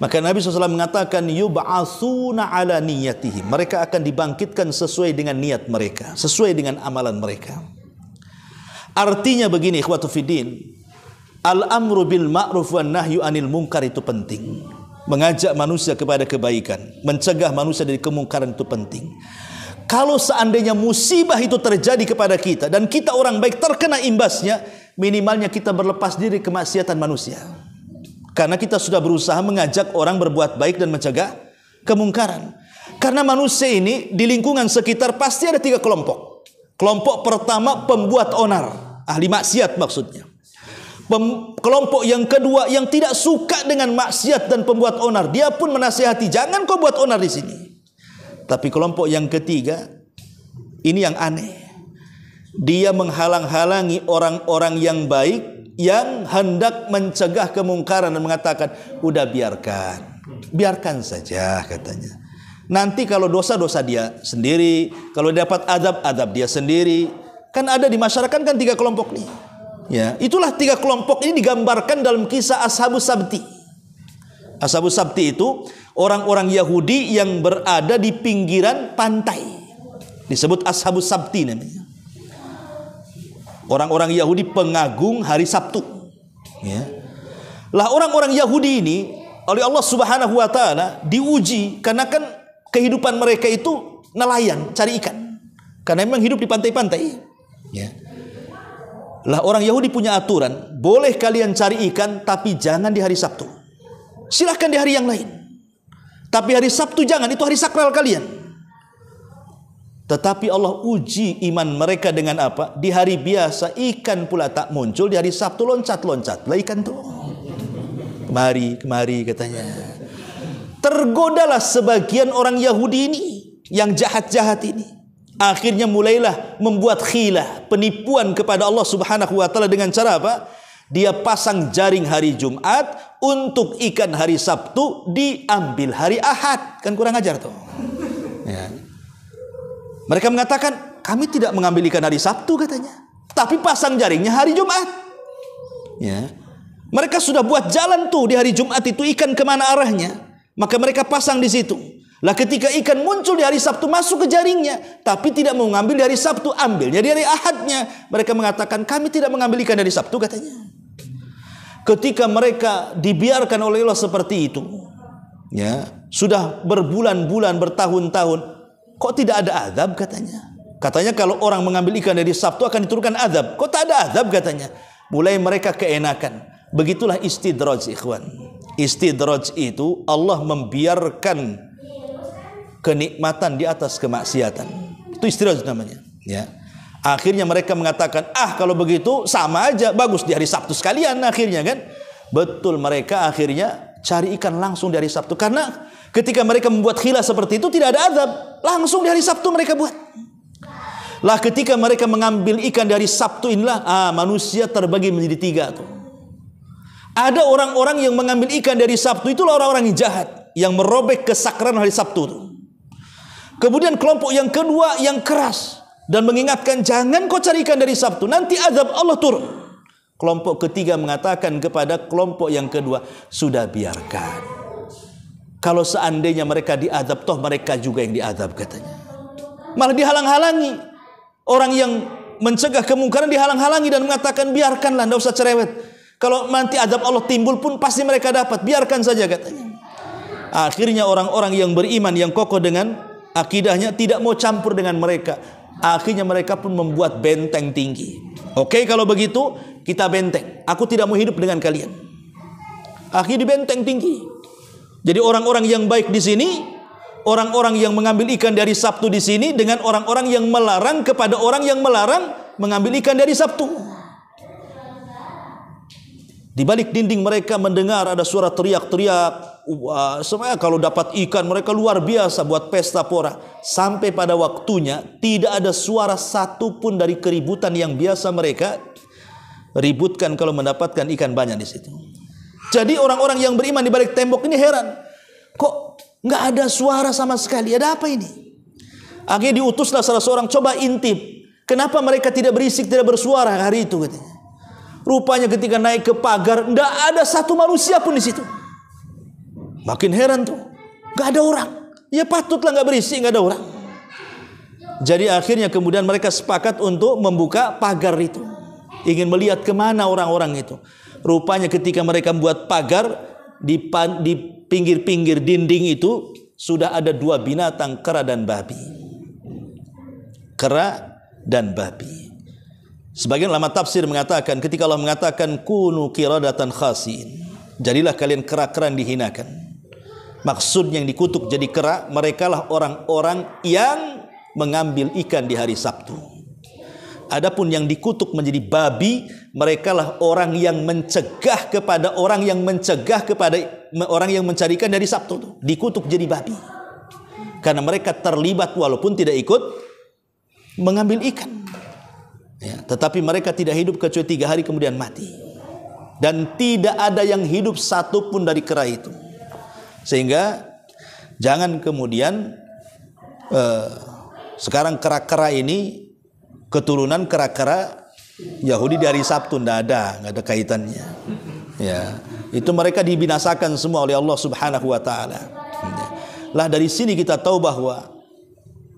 Maka Nabi SAW mengatakan yub'atsuna ala niyatihim. Mereka akan dibangkitkan sesuai dengan niat mereka, sesuai dengan amalan mereka. Artinya begini, ikhwatu fiddin, al-amru bil ma'ruf wan nahyu anil munkar itu penting. Mengajak manusia kepada kebaikan, mencegah manusia dari kemungkaran itu penting. Kalau seandainya musibah itu terjadi kepada kita dan kita orang baik terkena imbasnya, minimalnya kita berlepas diri kemaksiatan manusia. Karena kita sudah berusaha mengajak orang berbuat baik dan mencegah kemungkaran. Karena manusia ini di lingkungan sekitar pasti ada 3 kelompok. Kelompok pertama pembuat onar, ahli maksiat maksudnya. Kelompok yang kedua yang tidak suka dengan maksiat dan pembuat onar, dia pun menasihati, jangan kau buat onar di sini. Tapi kelompok yang ketiga, ini yang aneh. Dia menghalang-halangi orang-orang yang baik yang hendak mencegah kemungkaran dan mengatakan, udah biarkan saja katanya. Nanti kalau dosa-dosa dia sendiri, kalau dapat adab dia sendiri. Kan ada di masyarakat kan 3 kelompok nih. Ya, itulah 3 kelompok ini digambarkan dalam kisah Ashabus Sabti. Ashabus Sabti itu orang-orang Yahudi yang berada di pinggiran pantai. Disebut Ashabus Sabti namanya. Orang-orang Yahudi pengagung hari Sabtu. Ya. Lah orang-orang Yahudi ini oleh Allah Subhanahu wa taala diuji karena kan kehidupan mereka itu nelayan, cari ikan. Karena memang hidup di pantai-pantai. Ya. Lah orang Yahudi punya aturan, boleh kalian cari ikan tapi jangan di hari Sabtu. Silahkan di hari yang lain. Tapi hari Sabtu jangan, itu hari sakral kalian. Tetapi Allah uji iman mereka dengan apa? Di hari biasa ikan pula tak muncul, di hari Sabtu loncat-loncat lah ikan tuh. Kemari katanya. Tergodalah sebagian orang Yahudi ini yang jahat-jahat ini. Akhirnya mulailah membuat khilah, penipuan kepada Allah Subhanahu wa taala dengan cara apa? Dia pasang jaring hari Jumat untuk ikan hari Sabtu diambil hari Ahad. Kan kurang ajar tuh. Ya. Mereka mengatakan, kami tidak mengambil ikan hari Sabtu katanya, tapi pasang jaringnya hari Jumat. Ya. Mereka sudah buat jalan tuh di hari Jumat itu ikan kemana arahnya, maka mereka pasang di situ. Lah ketika ikan muncul di hari Sabtu masuk ke jaringnya, tapi tidak mau mengambil di hari Sabtu, ambilnya di hari Ahadnya. Mereka mengatakan, kami tidak mengambil ikan dari Sabtu katanya. Ketika mereka dibiarkan oleh Allah seperti itu, ya, sudah berbulan-bulan, bertahun-tahun, kok tidak ada azab katanya. Katanya kalau orang mengambil ikan dari Sabtu akan diturunkan azab. Kok tak ada azab katanya. Mulai mereka keenakan. Begitulah istidraj, ikhwan. Istidraj itu Allah membiarkan kenikmatan di atas kemaksiatan. Itu istidraj namanya. Ya. Akhirnya mereka mengatakan, kalau begitu sama aja, bagus di hari Sabtu sekalian akhirnya kan. Betul, mereka akhirnya cari ikan langsung di hari Sabtu. Karena ketika mereka membuat khilah seperti itu tidak ada azab. Langsung di hari Sabtu mereka buat. Lah ketika mereka mengambil ikan dari Sabtu inilah manusia terbagi menjadi 3 tuh. Ada orang-orang yang mengambil ikan dari Sabtu, itulah orang-orang yang jahat, yang merobek kesakran hari Sabtu tuh. Kemudian kelompok yang kedua yang keras dan mengingatkan, jangan kau cari ikan dari Sabtu, nanti azab Allah turun. Kelompok ketiga mengatakan kepada kelompok yang kedua, sudah biarkan. Kalau seandainya mereka diazab, toh mereka juga yang diazab katanya. Malah dihalang-halangi. Orang yang mencegah kemungkaran dihalang-halangi dan mengatakan, biarkanlah, tidak usah cerewet. Kalau nanti azab Allah timbul pun pasti mereka dapat, biarkan saja katanya. Akhirnya orang-orang yang beriman, yang kokoh dengan akidahnya, tidak mau campur dengan mereka. Akhirnya mereka pun membuat benteng tinggi. Oke, kalau begitu kita benteng. Aku tidak mau hidup dengan kalian. Akhirnya di benteng tinggi. Jadi orang-orang yang baik di sini, orang-orang yang mengambil ikan dari Sabtu di sini, dengan orang-orang yang melarang kepada orang yang melarang mengambil ikan dari Sabtu. Di balik dinding mereka mendengar ada suara teriak-teriak. Semuanya kalau dapat ikan mereka luar biasa buat pesta pora. Sampai pada waktunya tidak ada suara satu pun dari keributan yang biasa mereka ributkan kalau mendapatkan ikan banyak di situ. Jadi orang-orang yang beriman di balik tembok ini heran. Kok nggak ada suara sama sekali? Ada apa ini? Akhirnya diutuslah salah seorang, coba intip. Kenapa mereka tidak berisik, tidak bersuara hari itu? Katanya. Rupanya ketika naik ke pagar, tidak ada satu manusia pun di situ. Makin heran tuh, gak ada orang. Ya patutlah gak berisik, gak ada orang. Jadi akhirnya kemudian mereka sepakat untuk membuka pagar itu, ingin melihat kemana orang-orang itu. Rupanya ketika mereka membuat pagar, di pinggir-pinggir dinding itu sudah ada dua binatang, kera dan babi. Kera dan babi. Sebagian ulama tafsir mengatakan, ketika Allah mengatakan kunu qiradatan khasiin, jadilah kalian kera-kera yang dihinakan. Maksudnya yang dikutuk jadi kera, merekalah orang-orang yang mengambil ikan di hari Sabtu. Adapun yang dikutuk menjadi babi, merekalah orang yang mencegah kepada orang yang mencegah kepada orang yang mencari ikan dari Sabtu. Dikutuk jadi babi. Karena mereka terlibat walaupun tidak ikut mengambil ikan. Ya, tetapi mereka tidak hidup kecuali 3 hari kemudian mati. Dan tidak ada yang hidup satupun dari kera itu. Sehingga jangan kemudian sekarang kera-kera ini keturunan kera-kera Yahudi dari Sabtu, nggak ada kaitannya. Ya, itu mereka dibinasakan semua oleh Allah Subhanahu wa taala. Lah dari sini kita tahu bahwa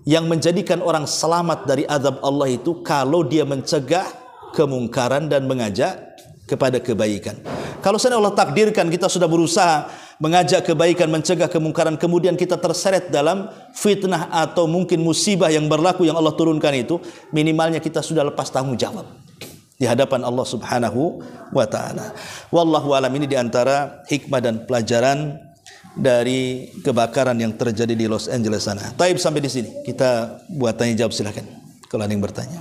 yang menjadikan orang selamat dari azab Allah itu kalau dia mencegah kemungkaran dan mengajak kepada kebaikan. Kalau seandainya Allah takdirkan kita sudah berusaha mengajak kebaikan, mencegah kemungkaran, kemudian kita terseret dalam fitnah atau mungkin musibah yang berlaku yang Allah turunkan itu, minimalnya kita sudah lepas tanggung jawab di hadapan Allah Subhanahu wa taala. Wallahu alam, ini diantara hikmah dan pelajaran dari kebakaran yang terjadi di Los Angeles sana. Taib, sampai di sini kita buat tanya jawab, silakan kalau ada yang bertanya.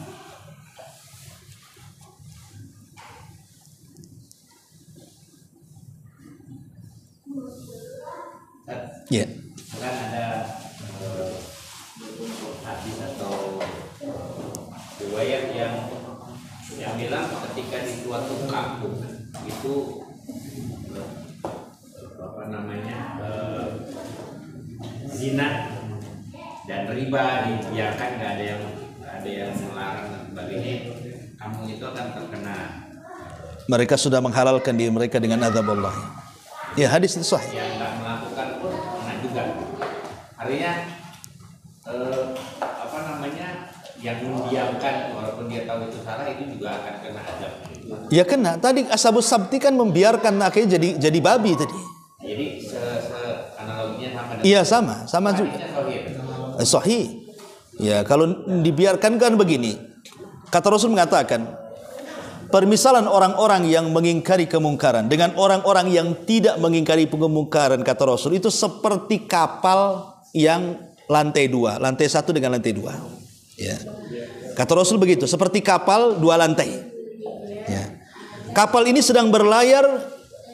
Ya. Kan ada hadis atau riwayat yang bilang ketika di suatu kampung itu zina dan riba dibiarkan, nggak ada yang melarang dan sebagainya, kampung itu akan terkena. Mereka sudah menghalalkan diri mereka dengan azab Allah. Ya, hadis itu sahih. Yang nggak melakukan pun kena juga. Artinya yang mendiamkan walaupun dia tahu itu salah, itu juga akan kena azab. Ya kena. Tadi Ashabus Sabti kan membiarkan akhirnya jadi babi tadi. Jadi analoginya sama dengan. Iya, sama juga. Sahih. Ya, kalau dibiarkan kan begini. Kata Rasul mengatakan, permisalan orang-orang yang mengingkari kemungkaran dengan orang-orang yang tidak mengingkari kemungkaran, kata Rasul, itu seperti kapal yang lantai 2, lantai 1 dengan lantai 2. Ya. Kata Rasul begitu, seperti kapal 2 lantai. Ya. Kapal ini sedang berlayar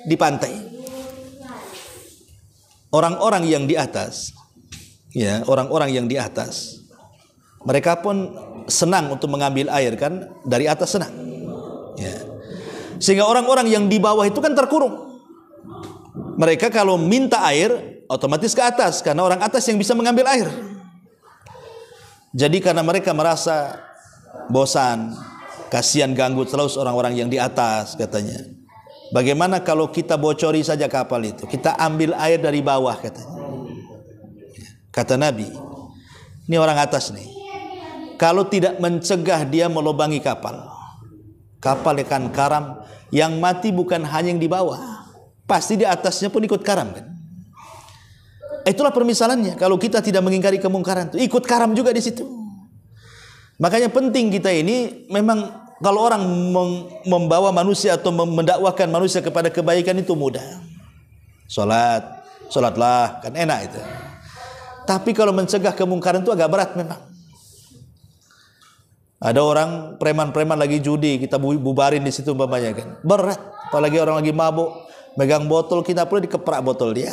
di pantai. Orang-orang yang di atas, ya, orang-orang yang di atas, mereka pun senang untuk mengambil air kan, dari atas senang. Ya. Sehingga orang-orang yang di bawah itu kan terkurung. Mereka kalau minta air otomatis ke atas, karena orang atas yang bisa mengambil air. Jadi karena mereka merasa bosan, kasihan ganggu terus orang-orang yang di atas, katanya. Bagaimana kalau kita bocori saja kapal itu, kita ambil air dari bawah, katanya. Kata Nabi, ini orang atas nih, kalau tidak mencegah dia melubangi kapal, kapal akan karam. Yang mati bukan hanya yang di bawah, pasti di atasnya pun ikut karam kan. Itulah permisalannya. Kalau kita tidak mengingkari kemungkaran, itu ikut karam juga di situ. Makanya penting kita ini, memang kalau orang membawa manusia atau mendakwahkan manusia kepada kebaikan itu mudah. Sholatlah, kan enak itu. Tapi kalau mencegah kemungkaran itu agak berat memang. Ada orang preman-preman lagi judi, kita bubarin di situ umpamanya kan. Berat. Apalagi orang lagi mabuk, megang botol, kita perlu dikeprak botol dia.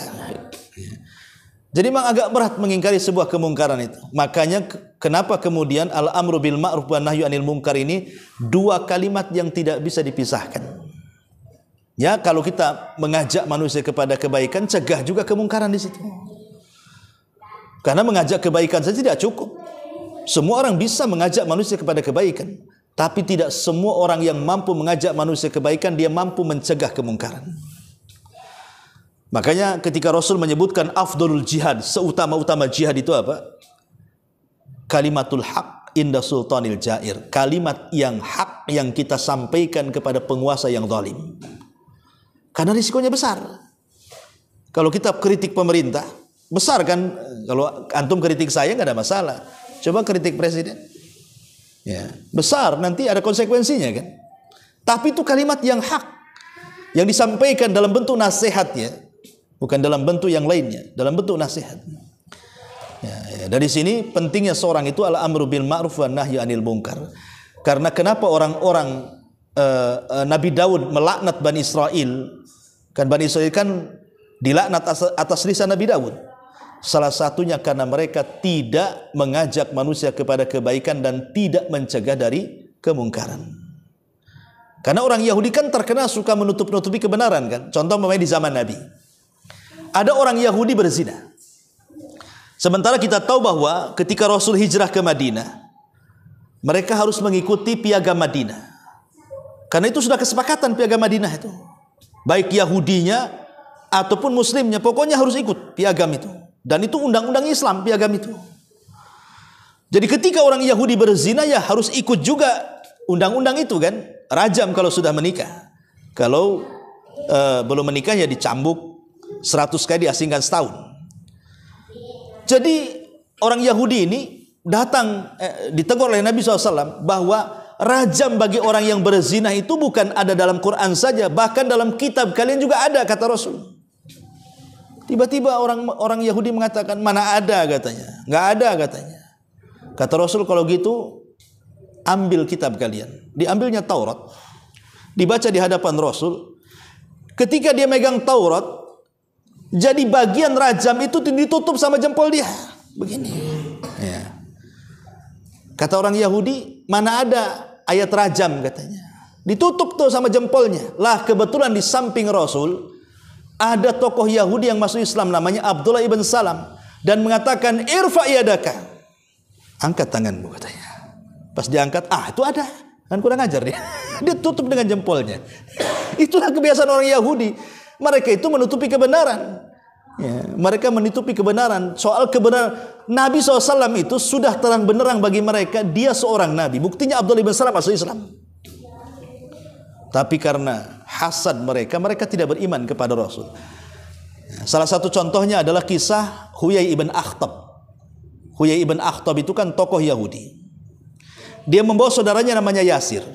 Jadi memang agak berat mengingkari sebuah kemungkaran itu. Makanya kenapa kemudian al-amru bil ma'ruf wa nahyu anil munkar ini 2 kalimat yang tidak bisa dipisahkan. Ya, kalau kita mengajak manusia kepada kebaikan, cegah juga kemungkaran di situ. Karena mengajak kebaikan saja tidak cukup. Semua orang bisa mengajak manusia kepada kebaikan, tapi tidak semua orang yang mampu mengajak manusia kebaikan dia mampu mencegah kemungkaran. Makanya ketika Rasul menyebutkan afdalul jihad, seutama-utama jihad itu apa? Kalimatul haq inda sultanil jair. Kalimat yang hak yang kita sampaikan kepada penguasa yang zalim. Karena risikonya besar. Kalau kita kritik pemerintah, besar kan? Kalau antum kritik saya nggak ada masalah. Coba kritik presiden. Ya, besar, nanti ada konsekuensinya kan? Tapi itu kalimat yang hak, yang disampaikan dalam bentuk nasihat ya, bukan dalam bentuk yang lainnya, dalam bentuk nasihat. Ya, dari sini pentingnya seorang itu al-amru bil ma'ruf wa nahyi anil munkar. Karena kenapa orang-orang Nabi Daud melaknat Bani Israel? Kan Bani Israel kan dilaknat atas lisan Nabi Daud. Salah satunya karena mereka tidak mengajak manusia kepada kebaikan dan tidak mencegah dari kemungkaran. Karena orang Yahudi kan terkenal suka menutup-nutupi kebenaran kan. Contoh memang di zaman Nabi. Ada orang Yahudi berzina. Sementara kita tahu bahwa ketika Rasul hijrah ke Madinah, mereka harus mengikuti piagam Madinah. Karena itu sudah kesepakatan piagam Madinah itu. Baik Yahudinya ataupun Muslimnya, pokoknya harus ikut piagam itu. Dan itu undang-undang Islam, piagam itu. Jadi ketika orang Yahudi berzina, ya harus ikut juga undang-undang itu kan. Rajam kalau sudah menikah. Kalau belum menikah ya dicambuk 100 kali, diasingkan setahun. Jadi orang Yahudi ini datang ditegur oleh Nabi SAW bahwa rajam bagi orang yang berzina itu bukan ada dalam Quran saja, bahkan dalam kitab kalian juga ada, kata Rasul. Tiba-tiba orang Yahudi mengatakan, mana ada katanya, nggak ada katanya. Kata Rasul, kalau gitu ambil kitab kalian. Diambilnya Taurat, dibaca di hadapan Rasul. Ketika dia megang Taurat, jadi bagian rajam itu ditutup sama jempol dia, begini. Ya. Kata orang Yahudi, mana ada ayat rajam katanya. Ditutup tuh sama jempolnya. Lah kebetulan di samping Rasul ada tokoh Yahudi yang masuk Islam namanya Abdullah ibn Salam dan mengatakan irfa yadaka, angkat tanganmu katanya. Pas diangkat, itu ada, kan kurang ajar dia. Dia tutup dengan jempolnya. Itulah kebiasaan orang Yahudi. Mereka itu menutupi kebenaran. Ya, mereka menutupi kebenaran. Soal kebenaran Nabi SAW itu sudah terang benderang bagi mereka, dia seorang Nabi. Buktinya Abdullah ibn Salam masuk Islam. Tapi karena hasad mereka tidak beriman kepada Rasul. Salah satu contohnya adalah kisah Huyai ibn Akhtab. Huyai ibn Akhtab itu kan tokoh Yahudi. Dia membawa saudaranya namanya Yasir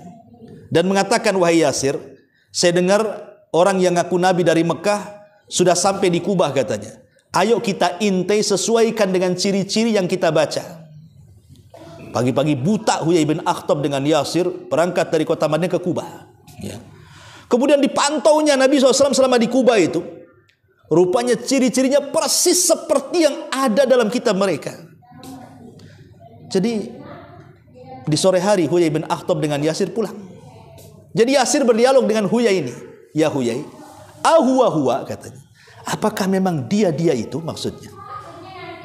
dan mengatakan, wahai Yasir, saya dengar orang yang ngaku Nabi dari Mekah sudah sampai di Kubah katanya. Ayo kita intai sesuaikan dengan ciri-ciri yang kita baca. Pagi-pagi buta Huyai ibn Akhtab dengan Yasir berangkat dari kota Madinah ke Kubah. Ya. Kemudian dipantaunya Nabi SAW selama di Kubah itu. Rupanya ciri-cirinya persis seperti yang ada dalam kitab mereka. Jadi di sore hari Huyai bin Akhtab dengan Yasir pulang. Jadi Yasir berdialog dengan Huyai ini. Ya Huyai, ahuwa katanya. Apakah memang dia itu maksudnya?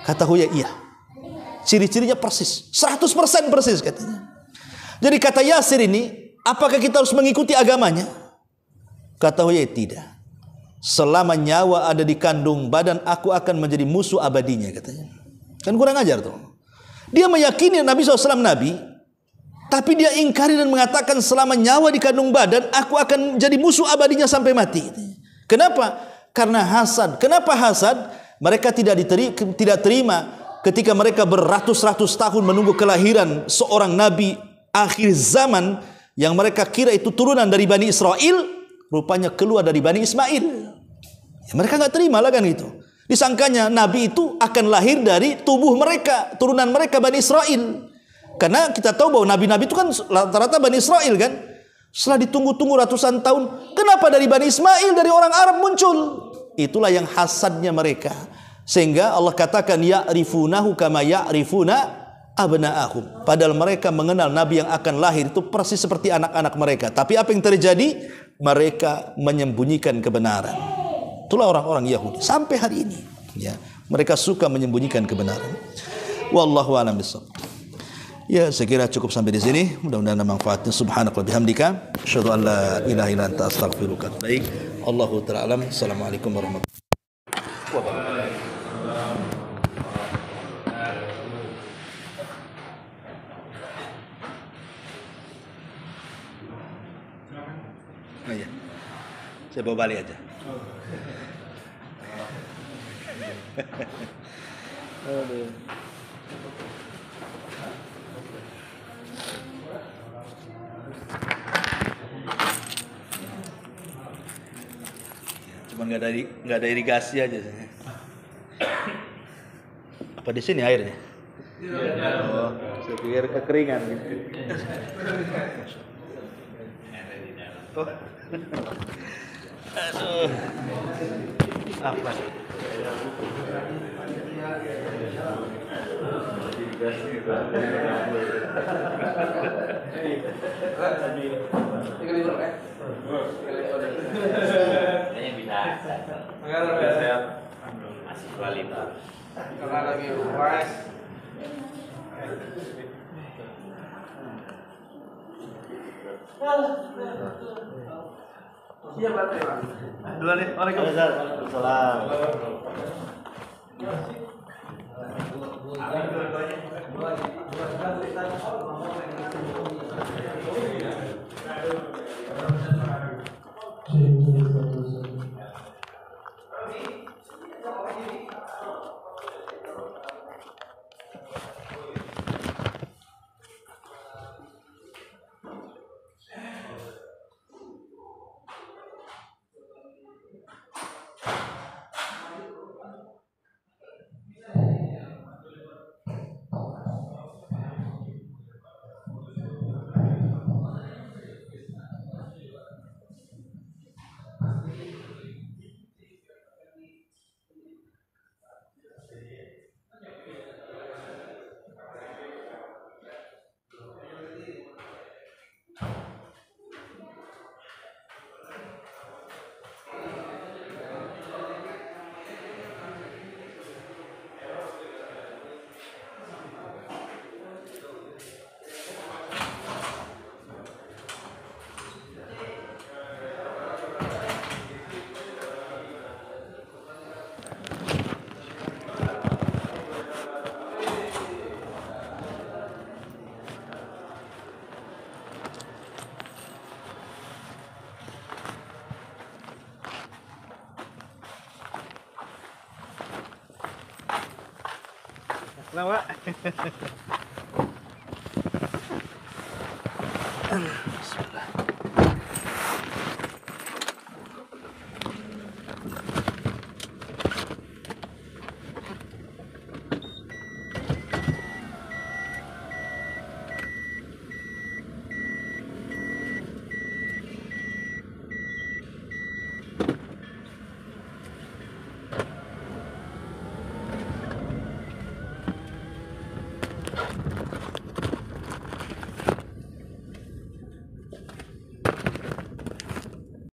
Kata Huyai, iya. Ciri-cirinya persis, 100% persis katanya. Jadi kata Yasir ini, apakah kita harus mengikuti agamanya? Kata Huyai, tidak. Selama nyawa ada di kandung badan, aku akan menjadi musuh abadinya katanya. Kan kurang ajar tuh. Dia meyakini Nabi SAW Nabi, tapi dia ingkari dan mengatakan selama nyawa di kandung badan, aku akan jadi musuh abadinya sampai mati. Kenapa? Karena hasad. Kenapa hasad? Mereka tidak terima ketika mereka beratus-ratus tahun menunggu kelahiran seorang Nabi akhir zaman yang mereka kira itu turunan dari Bani Israel, rupanya keluar dari Bani Ismail. Ya, mereka nggak terima lah kan itu. Disangkanya Nabi itu akan lahir dari tubuh mereka, turunan mereka Bani Israel. Karena kita tahu bahwa Nabi-Nabi itu kan rata-rata Bani Israel kan. Setelah ditunggu-tunggu ratusan tahun, kenapa dari Bani Ismail, dari orang Arab muncul? Itulah yang hasadnya mereka. Sehingga Allah katakan ya'rifunahu kama ya'rifuna abna'ahum. Padahal mereka mengenal Nabi yang akan lahir itu persis seperti anak-anak mereka. Tapi apa yang terjadi? Mereka menyembunyikan kebenaran. Itulah orang-orang Yahudi sampai hari ini. Ya, mereka suka menyembunyikan kebenaran. Wallahu a'lam bishawab. Ya, saya kira cukup sampai di sini. Mudah-mudahan ada manfaatnya. Subhanallah bihamdika, asyhadu an la ilaha illa anta astaghfiruka. Baik, Allahu ta'ala alam. Assalamualaikum warahmatullahi wabarakatuh. Wah, Pak. Oh iya. Saya bawa balik aja. Aduh. Cuman nggak ada irigasi aja. Apa di sini airnya? Oh, saya pikir kekeringan gitu. Oh. Aduh. Apa? Kayaknya bisa. Masih kualitas. Karena lagi UAS. Iya, Pak. Duluan nih. Waalaikumsalam. Kenapa? Bismillah.